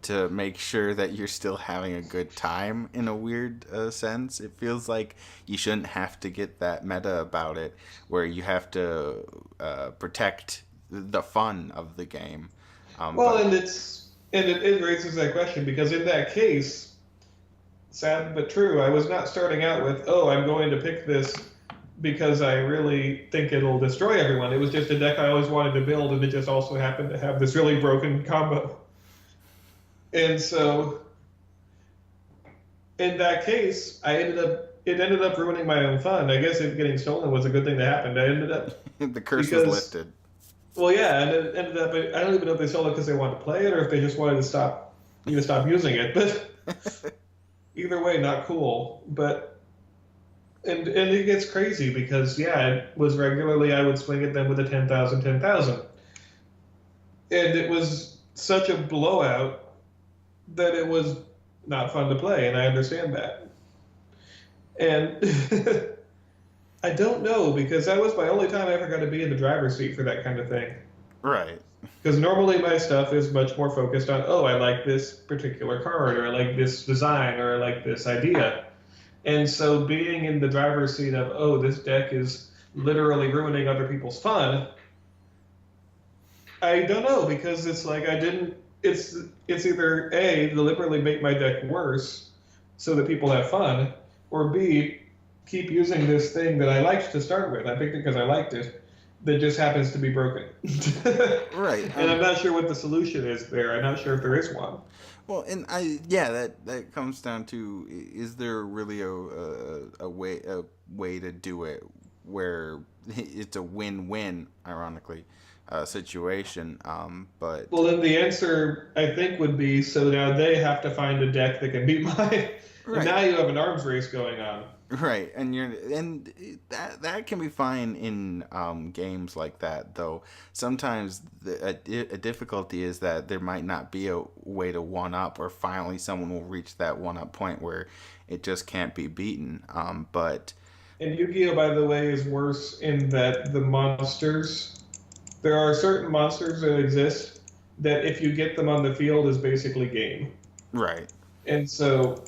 to make sure that you're still having a good time in a weird sense. It feels like you shouldn't have to get that meta about it, where you have to protect the fun of the game. Well, But it raises that question because in that case, sad but true, I was not starting out with, oh, I'm going to pick this because I really think it'll destroy everyone. It was just a deck I always wanted to build, and it just also happened to have this really broken combo. And so, in that case, it ended up ruining my own fun. I guess it getting stolen was a good thing that happened. I ended up the curse was because, lifted. well, yeah, and it ended up. I don't even know if they sold it because they wanted to play it or if they just wanted to stop using it. But either way, not cool. But and it gets crazy because yeah, it was regularly I would swing at them with a 10,000, and it was such a blowout that it was not fun to play, and I understand that. And I don't know because that was my only time I ever got to be in the driver's seat for that kind of thing. Right. Because normally my stuff is much more focused on, oh, I like this particular card, or I like this design, or I like this idea. And so being in the driver's seat of, oh, this deck is literally ruining other people's fun, I don't know, because it's like I didn't, it's either A, deliberately make my deck worse so that people have fun, or B, keep using this thing that I liked to start with. I picked it because I liked it, that just happens to be broken. Right. And I'm not sure what the solution is there. I'm not sure if there is one. Well, and that comes down to, is there really a way to do it where it's a win-win, ironically, situation. But Well, then the answer, I think, would be, so now they have to find a deck that can beat mine. And right. now you have an arms race going on. Right, and that can be fine in games like that. Though sometimes a difficulty is that there might not be a way to one up, or finally someone will reach that one up point where it just can't be beaten. But And Yu-Gi-Oh, by the way, is worse in that the monsters, there are certain monsters that exist that if you get them on the field is basically game. right, And so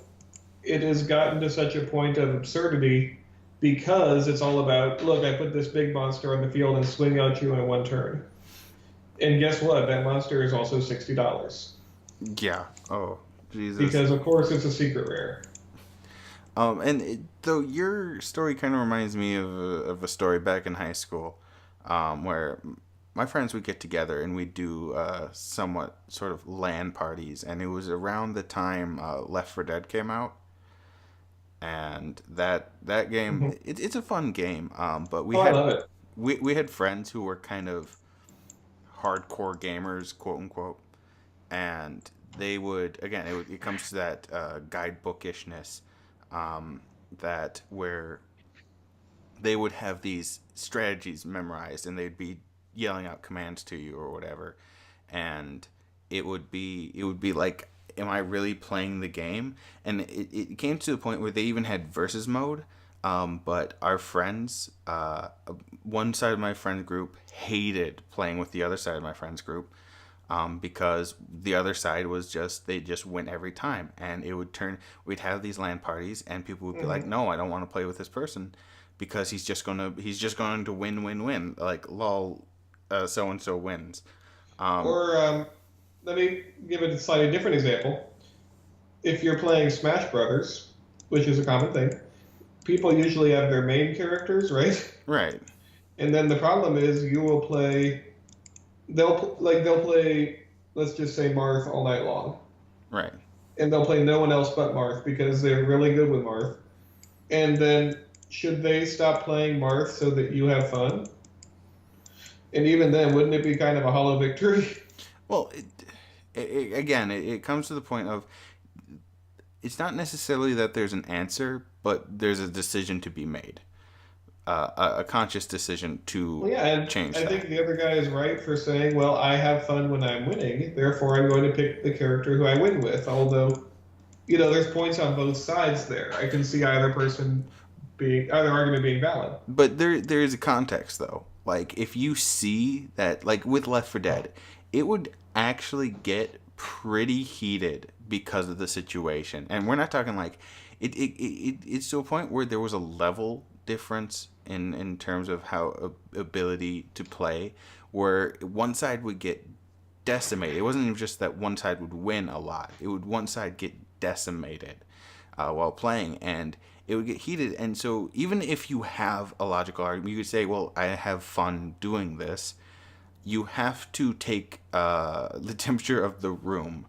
it has gotten to such a point of absurdity because it's all about, look, I put this big monster on the field and swing out you in one turn. And guess what? That monster is also $60. yeah. Oh, Jesus. Because, of course, it's a secret rare. Though your story kind of reminds me of a story back in high school, where my friends would get together and we'd do somewhat sort of LAN parties, and it was around the time Left 4 Dead came out, and that game Mm-hmm. it's a fun game. But I love it. we had friends who were kind of hardcore gamers, quote unquote, and they would, again, it comes to that guidebookishness, that where they would have these strategies memorized and they'd be yelling out commands to you or whatever, and it would be like, am I really playing the game? And it came to the point where they even had versus mode. But our friends, one side of my friend group hated playing with the other side of my friends group, because the other side was they just win every time, and we'd have these LAN parties, and people would be like, no, I don't want to play with this person because he's just going to win, like lol, so and so wins. Or let me give it a slightly different example. If you're playing Smash Brothers, which is a common thing, people usually have their main characters, right? Right. And then the problem is you will play. They'll play. Let's just say Marth all night long, Right. and they'll play no one else but Marth because they're really good with Marth. And then should they stop playing Marth so that you have fun? And even then, wouldn't it be kind of a hollow victory? Well, again, it comes to the point of, it's not necessarily that there's an answer, but there's a decision to be made, a conscious decision to Well, yeah, and change I that. think the other guy is right for saying, well, I have fun when I'm winning, therefore I'm going to pick the character who I win with. Although, there's points on both sides there. I can see either argument being valid. But there is a context, though. Like, if you see that, like with Left 4 Dead, it would actually get pretty heated because of the situation. And we're not talking like it's to a point where there was a level difference in terms of how ability to play, where one side would get decimated. It wasn't even just that one side would win a lot. It would one side get decimated while playing, and it would get heated. And so even if you have a logical argument, you could say, well, I have fun doing this. You have to take the temperature of the room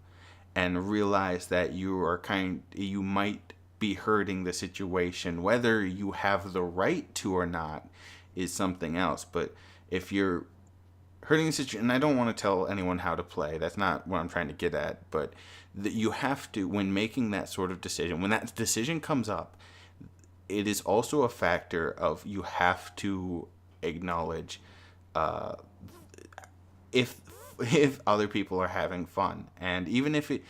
and realize that you might be hurting the situation. Whether you have the right to or not is something else. But if you're hurting the situation, and I don't want to tell anyone how to play, that's not what I'm trying to get at, but that you have to, when making that sort of decision, when that decision comes up, it is also a factor of you have to acknowledge uh, if if other people are having fun, and even if it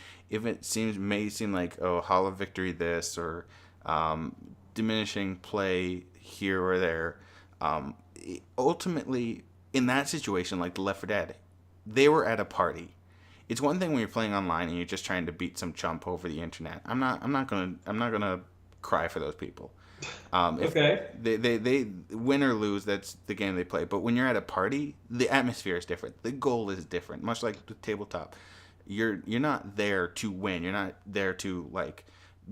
may seem like, oh, hollow victory this, or um, diminishing play here or there, ultimately in that situation, like the Left 4 Dead, they were at a party. It's one thing when you're playing online and you're just trying to beat some chump over the internet. I'm not gonna cry for those people. If Okay. they win or lose, that's the game they play. But when you're at a party, the atmosphere is different. The goal is different. Much like the tabletop, you're not there to win. You're not there to like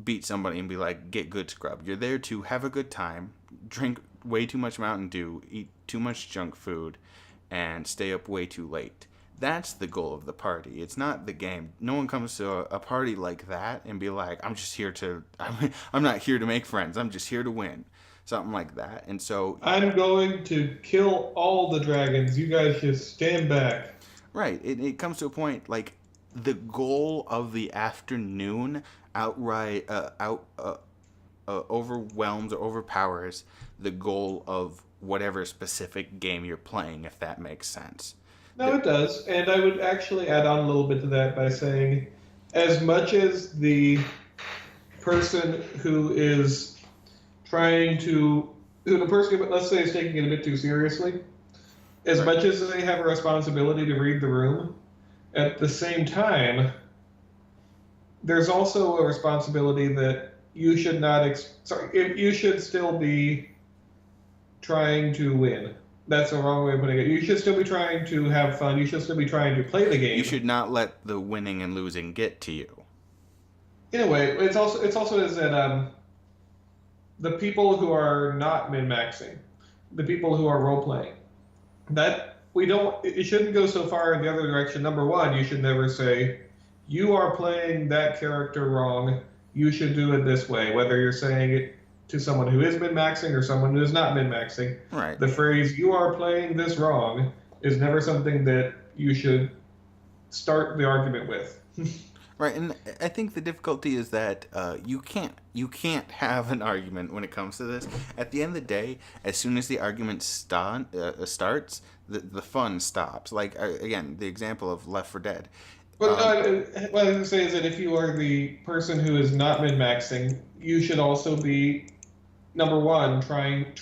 beat somebody and be like, get good scrub. You're there to have a good time, drink way too much Mountain Dew, eat too much junk food, and stay up way too late. That's the goal of the party. It's not the game. No one comes to a party like that and be like, I'm just here to, I'm not here to make friends. I'm just here to win. Something like that. And so, I'm going to kill all the dragons. You guys just stand back. right, it comes to a point like the goal of the afternoon outright overwhelms or overpowers the goal of whatever specific game you're playing, if that makes sense. No, The, it does. And I would actually add on a little bit to that by saying, as much as the person who is trying to, who the person, let's say, is taking it a bit too seriously, as right. much as they have a responsibility to read the room, at the same time, there's also a responsibility that you should not, you should still be trying to win. That's the wrong way of putting it. You should still be trying to have fun. You should still be trying to play the You game. should not let the winning and losing get to you. In a way, it's also is that the people who are not min maxing, the people who are role playing, that we don't. It shouldn't go so far in the other direction. Number one, you should never say you are playing that character wrong. You should do it this way. Whether you're saying it to someone who is min maxing or someone who is not min maxing, Right. the phrase "you are playing this wrong" is never something that you should start the argument with. Right, and I think the difficulty is that you can't have an argument when it comes to this. At the end of the day, as soon as the argument starts, the fun stops. Like again, the example of Left 4 Dead. But Um, what I was going to say is that if you are the person who is not min maxing, you should also be number one trying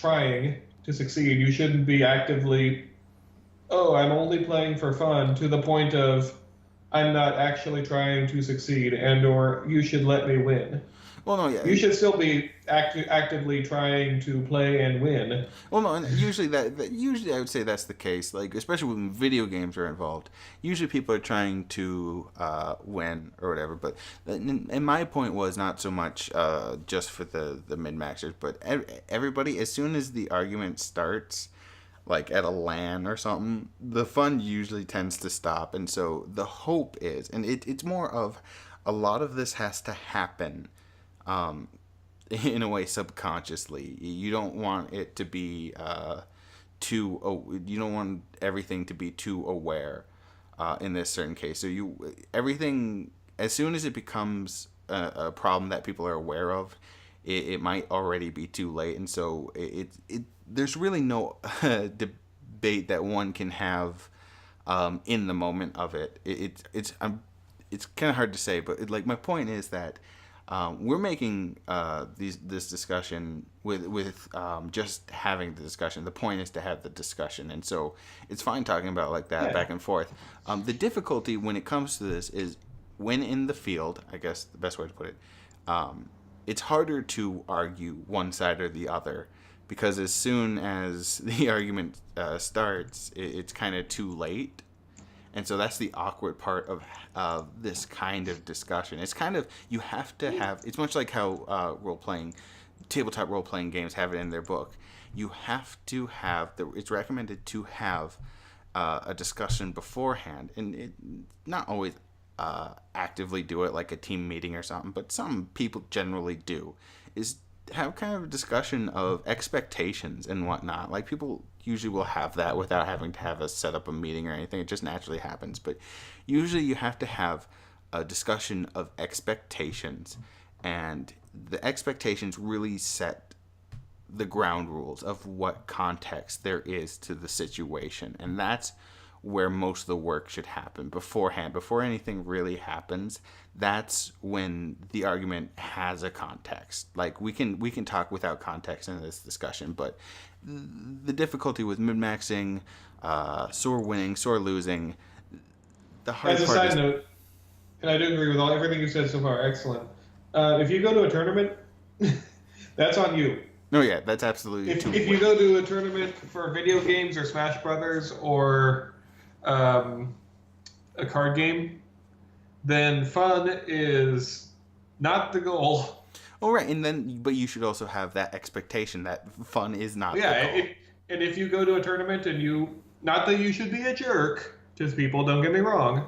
to succeed. You shouldn't be actively, oh, I'm only playing for fun, to the point of I'm not actually trying to succeed, and or you should let me win. well, no, yeah, You should still be actively trying to play and win. well, no, and usually usually I would say that's the case. Like especially when video games are involved, usually people are trying to win or whatever. But and my point was not so much just for the mid maxers, but everybody. As soon as the argument starts, like at a LAN or something, the fun usually tends to stop. And so the hope is, and it's more of a lot of this has to happen um, in a way subconsciously. You don't want it to be you don't want everything to be too aware in this certain case. So everything, as soon as it becomes a problem that people are aware of, it might already be too late. And so there's really no debate that one can have in the moment of it. It's kind of hard to say, but like my point is that we're making this discussion with just having the discussion. The point is to have the discussion, and so it's fine talking about like that Yeah. back and forth. The difficulty when it comes to this is when in the field, I guess the best way to put it, it's harder to argue one side or the other because as soon as the argument starts, it's kind of too late. And so that's the awkward part of this kind of discussion. It's kind of, you have to have, it's much like how tabletop role playing games have it in their book. You have to have, it's recommended to have a discussion beforehand. And not always actively do it like a team meeting or something, but some people generally do, is have kind of a discussion of expectations and whatnot. Like people usually will have that without having to have a set up a meeting or anything. It just naturally happens. But usually you have to have a discussion of expectations, and the expectations really set the ground rules of what context there is to the situation. And that's where most of the work should happen beforehand. Before anything really happens, that's when the argument has a context. Like we can talk without context in this discussion, but the difficulty with min-maxing, sore winning, sore losing, the hard As a part side is, note, and I do agree with everything you said so far. Excellent. If you go to a tournament, that's on you. no, yeah, that's absolutely If you go to a tournament for video games or Smash Brothers or a card game, then fun is not the goal. Oh, right, and then, but you should also have that expectation that fun is not the goal. And if you go to a tournament and not that you should be a jerk to people, don't get me wrong,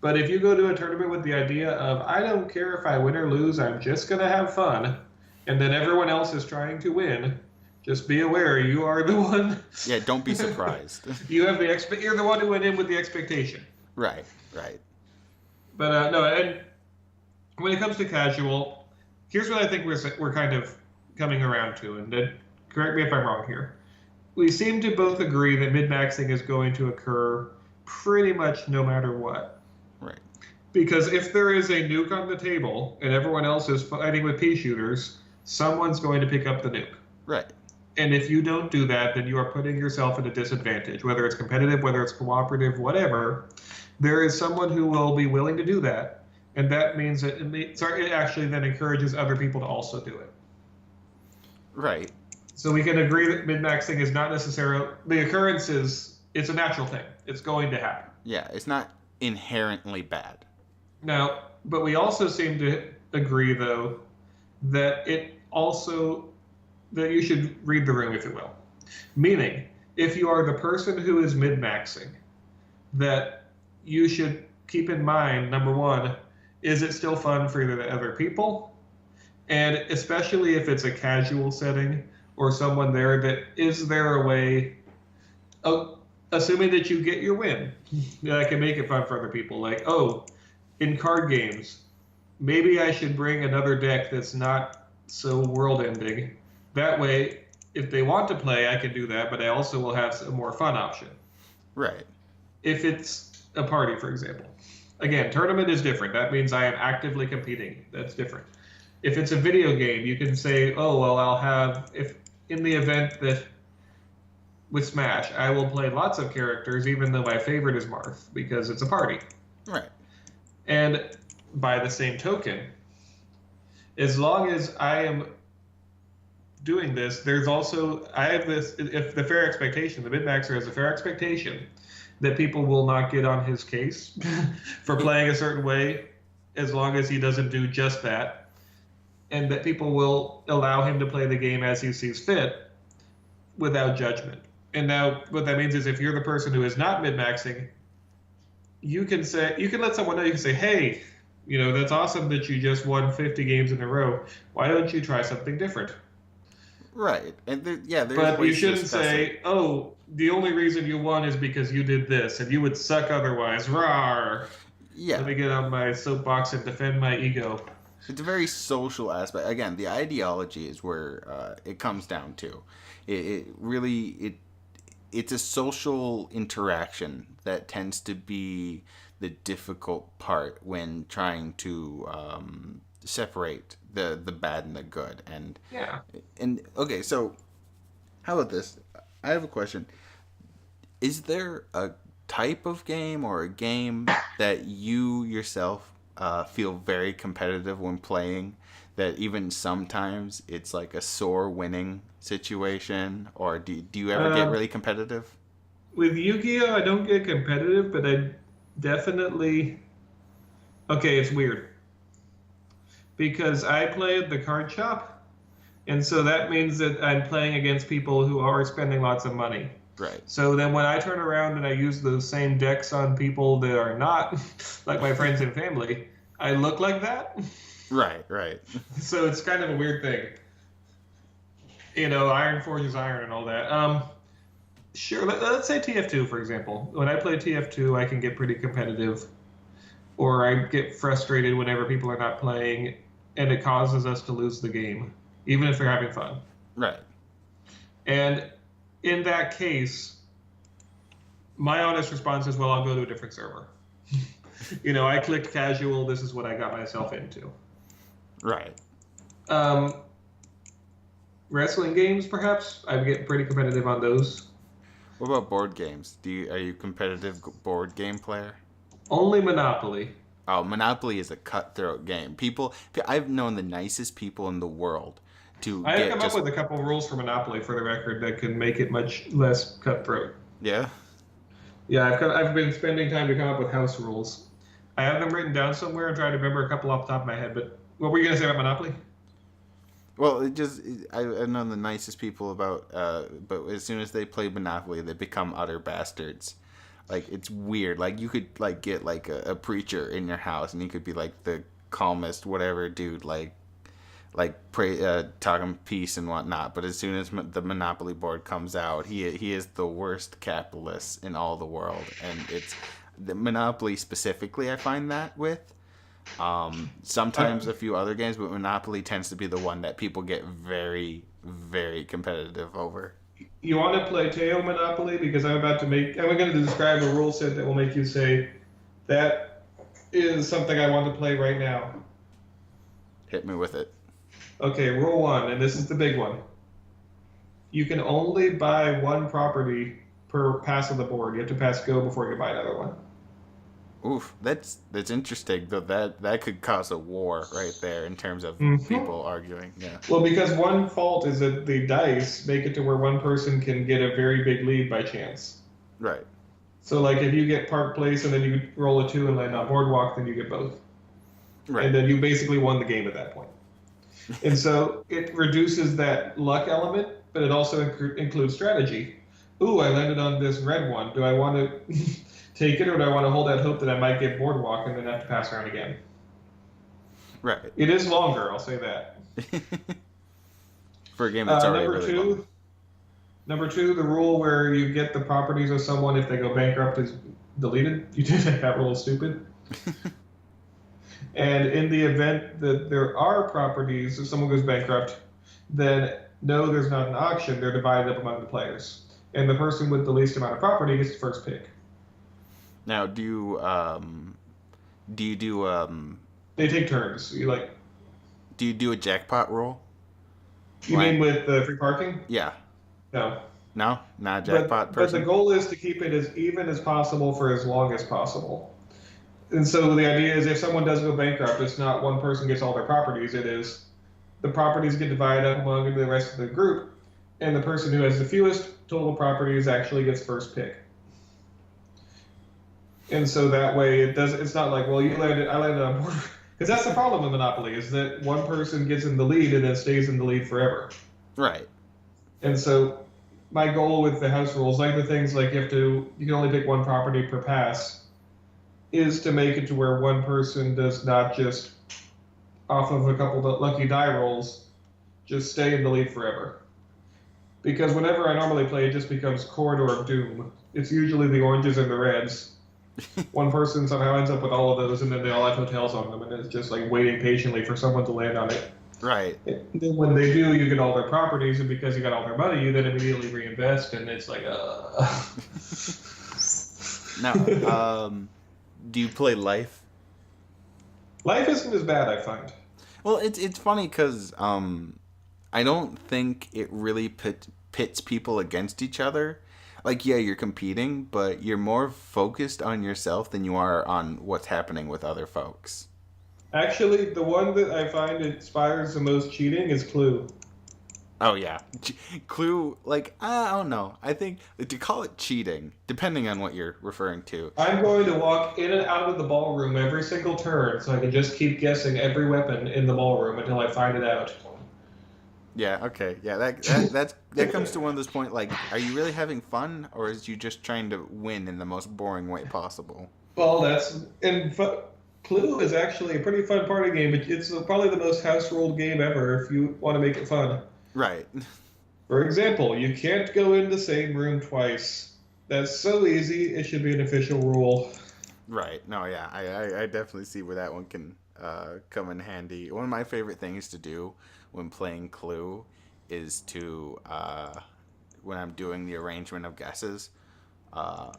but if you go to a tournament with the idea of, I don't care if I win or lose, I'm just going to have fun, and then everyone else is trying to win, just be aware you are the one. Yeah, don't be surprised. You're the one who went in with the expectation. Right. But no, and when it comes to casual, here's what I think we're kind of coming around to, and correct me if I'm wrong here. We seem to both agree that min-maxing is going to occur pretty much no matter what. Right. Because if there is a nuke on the table and everyone else is fighting with pea shooters, someone's going to pick up the nuke. Right. And if you don't do that, then you are putting yourself at a disadvantage, whether it's competitive, whether it's cooperative, whatever. There is someone who will be willing to do that, and that means that it actually then encourages other people to also do it. Right. So we can agree that min-maxing is not necessarily, the occurrence it's a natural thing. It's going to happen. Yeah, it's not inherently bad. Now, but we also seem to agree, though, that that you should read the room, if you will. Meaning, if you are the person who is min-maxing, that you should keep in mind, number one, is it still fun for the other people? And especially if it's a casual setting or someone there, that is there a way, assuming that you get your win, that can make it fun for other people. Like, in card games, maybe I should bring another deck that's not so world-ending. That way, if they want to play, I can do that, but I also will have a more fun option. Right. If it's a party, for example. Again, tournament is different. That means I am actively competing. That's different. If it's a video game, you can say, I'll have, if in the event that with Smash, I will play lots of characters, even though my favorite is Marth, because it's a party. Right. And by the same token, as long as I am doing this, I have this, if the fair expectation, the min-maxer has a fair expectation that people will not get on his case for playing a certain way, as long as he doesn't do just that, and that people will allow him to play the game as he sees fit without judgment. And now what that means is if you're the person who is not min-maxing, you can let someone know, you can say, hey, that's awesome that you just won 50 games in a row. Why don't you try something different? Right. And there's but ways you shouldn't to discuss say, it. The only reason you won is because you did this, and you would suck otherwise. Rawr. Yeah. Let me get on my soapbox and defend my ego. It's a very social aspect. Again, the ideology is where it comes down to. It's a social interaction that tends to be the difficult part when trying to separate the bad and the good. And Yeah. And okay, so how about this? I have a question. Is there a type of game or a game that you yourself feel very competitive when playing. That even sometimes it's like a sore winning situation, or do you ever get Uh, really competitive? with Yu-Gi-Oh, I don't get competitive, but I definitely. Okay, it's weird because I play at the card shop, and so that means that I'm playing against people who are spending lots of money. Right. So then when I turn around and I use those same decks on people that are not, like my friends and family, I look like that. Right, right. So it's kind of a weird thing. Iron forges iron and all that. Sure, let's say TF2, for example. When I play TF2, I can get pretty competitive, or I get frustrated whenever people are not playing, and it causes us to lose the game, even if they're having fun. Right. And in that case, my honest response is, well, I'll go to a different server. I clicked casual. This is what I got myself into. Right. Um, wrestling games, perhaps. I get pretty competitive on those. What about board games? Are you a competitive board game player? Only Monopoly. Oh, Monopoly is a cutthroat game. I've known the nicest people in the world to I have get come up just with a couple rules for Monopoly, for the record, that can make it much less cutthroat. yeah. Yeah, I've been spending time to come up with house rules. I have them written down somewhere and trying to remember a couple off the top of my head. But what were you gonna say about Monopoly? Well, I've known the nicest people about, but as soon as they play Monopoly, they become utter bastards. Like it's weird. Like you could like get like a preacher in your house, and he could be like the calmest whatever dude, like pray, talking peace and whatnot. But as soon as the Monopoly board comes out, he is the worst capitalist in all the world, and it's the Monopoly specifically. I find that with. Sometimes a few other games, but Monopoly tends to be the one that people get very, very competitive over. You want to play Teo Monopoly? Because I'm going to describe a rule set that will make you say, that is something I want to play right now. Hit me with it. Okay, rule one, and this is the big one. You can only buy one property per pass of the board. You have to pass go before you buy another one. Oof, that's interesting. Though that could cause a war right there in terms of Mm-hmm. people arguing. Yeah. Well, because one fault is that the dice make it to where one person can get a very big lead by chance. Right. So, like, if you get Park Place and then you roll a 2 and land on Boardwalk, then you get both. Right. And then you basically won the game at that point. And so it reduces that luck element, but it also includes strategy. Ooh, I landed on this red one. Do I want to take it, or do I want to hold out hope that I might get Boardwalk and then have to pass around again? Right. It is longer, I'll say that. For a game that's already number really two, long. Number two, the rule where you get the properties of someone if they go bankrupt is deleted. You do think that rule is stupid. And in the event that there are properties, if someone goes bankrupt, then no, there's not an auction. They're divided up among the players. And the person with the least amount of property gets the first pick. Now, do you do They take turns. do you do a jackpot roll? You mean with the free parking? Yeah. No. No, not a jackpot But person. the goal is to keep it as even as possible for as long as possible. And so the idea is if someone does go bankrupt, it's not one person gets all their properties. It is the properties get divided up among the rest of the group, and the person who has the fewest total properties actually gets first pick. And so that way it's not like, well, I landed on board. Because that's the problem with Monopoly, is that one person gets in the lead and then stays in the lead forever. Right. And so my goal with the house rules, like the things like you can only pick one property per pass, is to make it to where one person does not just, off of a couple of lucky die rolls, just stay in the lead forever. Because whenever I normally play, it just becomes Corridor of Doom. It's usually the oranges and the reds. One person somehow ends up with all of those, and then they all have hotels on them, and it's just like waiting patiently for someone to land on it. Right. And then when they do, you get all their properties, and because you got all their money, you then immediately reinvest, and it's like, Now, do you play Life? Life isn't as bad, I find. Well, it's funny because I don't think it really pits people against each other. Like, yeah, you're competing, but you're more focused on yourself than you are on what's happening with other folks. Actually, the one that I find inspires the most cheating is Clue. Oh yeah, Clue. Like I don't know. I think to call it cheating, depending on what you're referring to. I'm going to walk in and out of the ballroom every single turn so I can just keep guessing every weapon in the ballroom until I find it out. Yeah. Okay. Yeah. That comes to one of those points. Like, are you really having fun, or is you just trying to win in the most boring way possible? Well, Clue is actually a pretty fun party game. It's probably the most house ruled game ever if you want to make it fun. Right. For example, you can't go in the same room twice. That's so easy, it should be an official rule. Right. No. Yeah. I definitely see where that one can come in handy. One of my favorite things to do when playing Clue is to when I'm doing the arrangement of guesses, uh,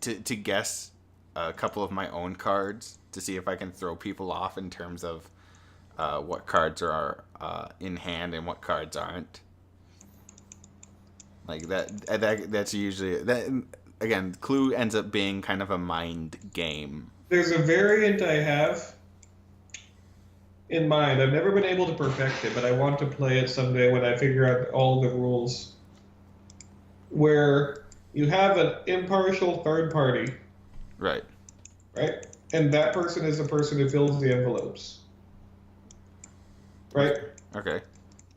to guess a couple of my own cards to see if I can throw people off in terms of what cards are in hand and what cards aren't. Like that's usually that. Again, Clue ends up being kind of a mind game. There's a variant I have in mind. I've never been able to perfect it, but I want to play it someday when I figure out all the rules. Where you have an impartial third party, Right. right? And that person is the person who fills the envelopes, right? Okay.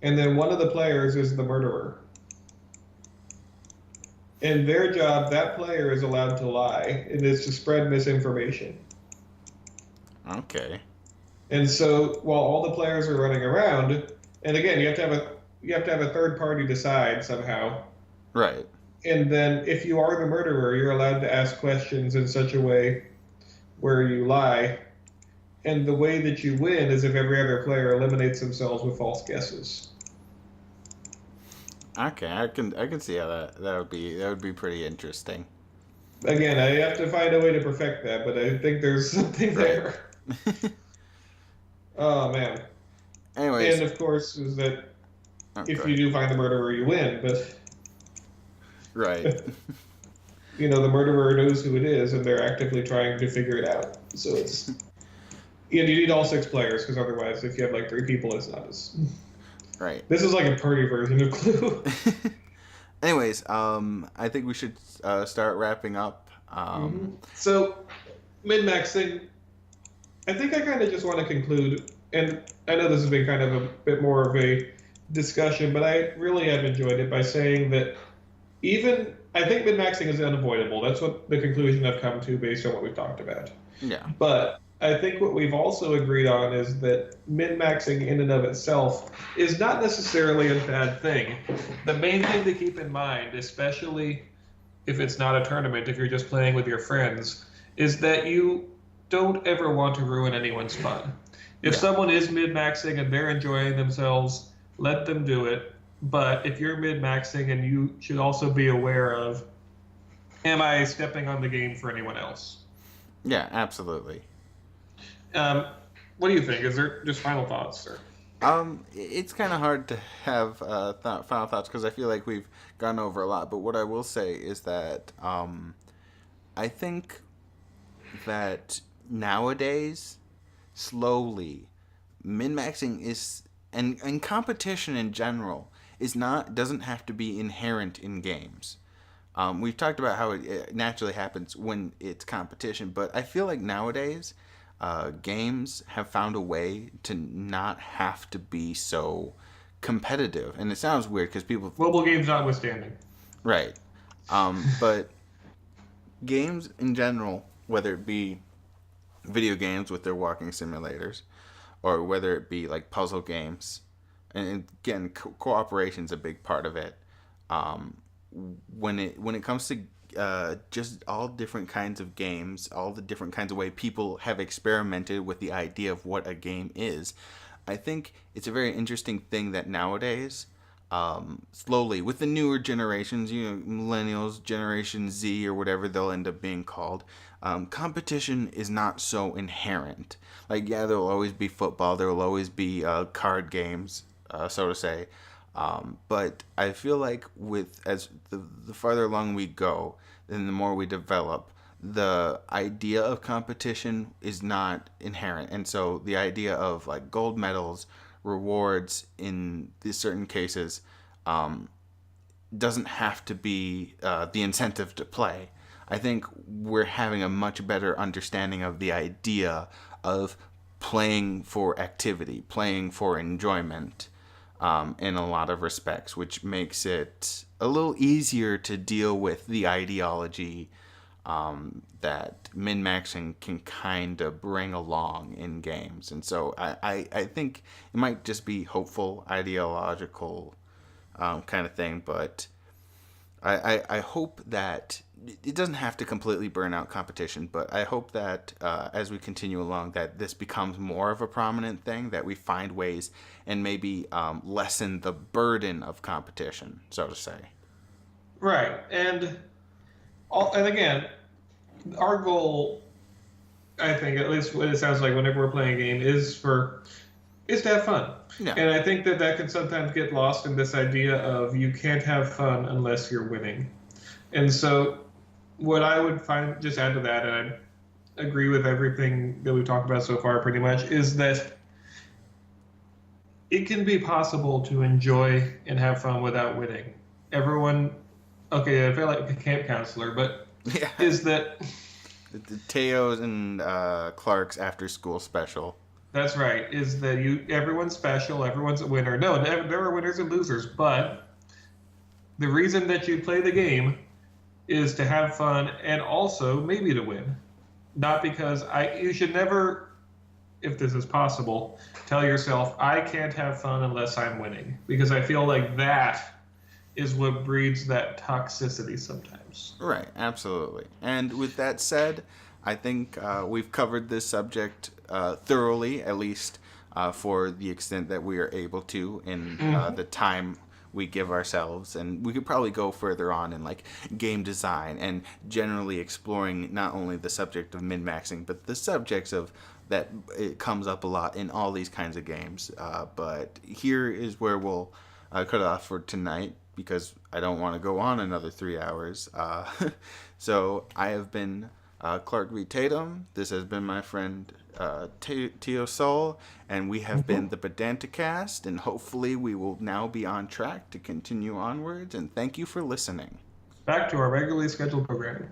And then one of the players is the murderer. In their job, that player is allowed to lie, and it's to spread misinformation. Okay. And so while all the players are running around, and again, you have to have a third party decide somehow. Right. And then if you are the murderer, you're allowed to ask questions in such a way where you lie. And the way that you win is if every other player eliminates themselves with false guesses. Okay. I can see how that would be pretty interesting. Again, I have to find a way to perfect that, but I think there's something Right. there. Oh man. Anyways. And of course is that if Okay. you do find the murderer, you win, but Right. the murderer knows who it is and they're actively trying to figure it out. So it's and you need all six players because otherwise if you have like three people it's not as Right. this is like a party version of Clue. Anyways, I think we should start wrapping up. So min-maxing, I think I kind of just want to conclude, and I know this has been kind of a bit more of a discussion, but I really have enjoyed it by saying that even I think min-maxing is unavoidable. That's what the conclusion I've come to based on what we've talked about. Yeah. But I think what we've also agreed on is that min-maxing in and of itself is not necessarily a bad thing. The main thing to keep in mind, especially if it's not a tournament, if you're just playing with your friends, is that you don't ever want to ruin anyone's fun. If Yeah. someone is min-maxing and they're enjoying themselves, let them do it. But if you're min-maxing, and you should also be aware of, am I stepping on the game for anyone else? Yeah. Absolutely. Um, what do you think? Is there just final thoughts, sir? It's kind of hard to have final thoughts because I feel like we've gone over a lot. But what I will say is that I think that nowadays, slowly, min maxing is and competition in general is not doesn't have to be inherent in games. We've talked about how it naturally happens when it's competition, but I feel like nowadays games have found a way to not have to be so competitive. And it sounds weird because people. Mobile games notwithstanding. Right. But games in general, whether it be video games with their walking simulators, or whether it be like puzzle games, and again, cooperation's a big part of it. Um, when it comes to just all different kinds of games, all the different kinds of way people have experimented with the idea of what a game is, I think it's a very interesting thing that nowadays, slowly with the newer generations, millennials, Generation Z, or whatever they'll end up being called, competition is not so inherent. Like, yeah, there will always be football, there will always be card games, so to say. But I feel like with as the farther along we go, then the more we develop, the idea of competition is not inherent. And so the idea of like gold medals, rewards in these certain cases, doesn't have to be the incentive to play. I think we're having a much better understanding of the idea of playing for activity, playing for enjoyment, in a lot of respects, which makes it a little easier to deal with the ideology that min maxing can kind of bring along in games. And so I think it might just be hopeful, ideological kind of thing, but I hope that it doesn't have to completely burn out competition, but I hope that as we continue along, that this becomes more of a prominent thing, that we find ways and maybe lessen the burden of competition, so to say. Right. And again, our goal, I think, at least what it sounds like whenever we're playing a game, is to have fun. Yeah. And I think that that can sometimes get lost in this idea of you can't have fun unless you're winning. And so what I would find, just add to that, and I agree with everything that we've talked about so far pretty much, is that it can be possible to enjoy and have fun without winning. Everyone, okay, I feel like a camp counselor, but Yeah. is that The Teos and Clark's after school special. that's right, is that everyone's special, everyone's a winner. No, there are winners and losers, but the reason that you play the game is to have fun and also maybe to win. Not because you should never, if this is possible, tell yourself, I can't have fun unless I'm winning. Because I feel like that is what breeds that toxicity sometimes. Right, absolutely. And with that said, I think we've covered this subject thoroughly, at least for the extent that we are able to in the time we give ourselves. And we could probably go further on in like game design and generally exploring not only the subject of min-maxing, but the subjects of that it comes up a lot in all these kinds of games. But here is where we'll cut off for tonight, because I don't want to go on another 3 hours. So I have been Clark V. Tatum. This has been my friend Tio Soul, and we have been the Pedanticast, and hopefully we will now be on track to continue onwards, and thank you for listening. Back to our regularly scheduled programming.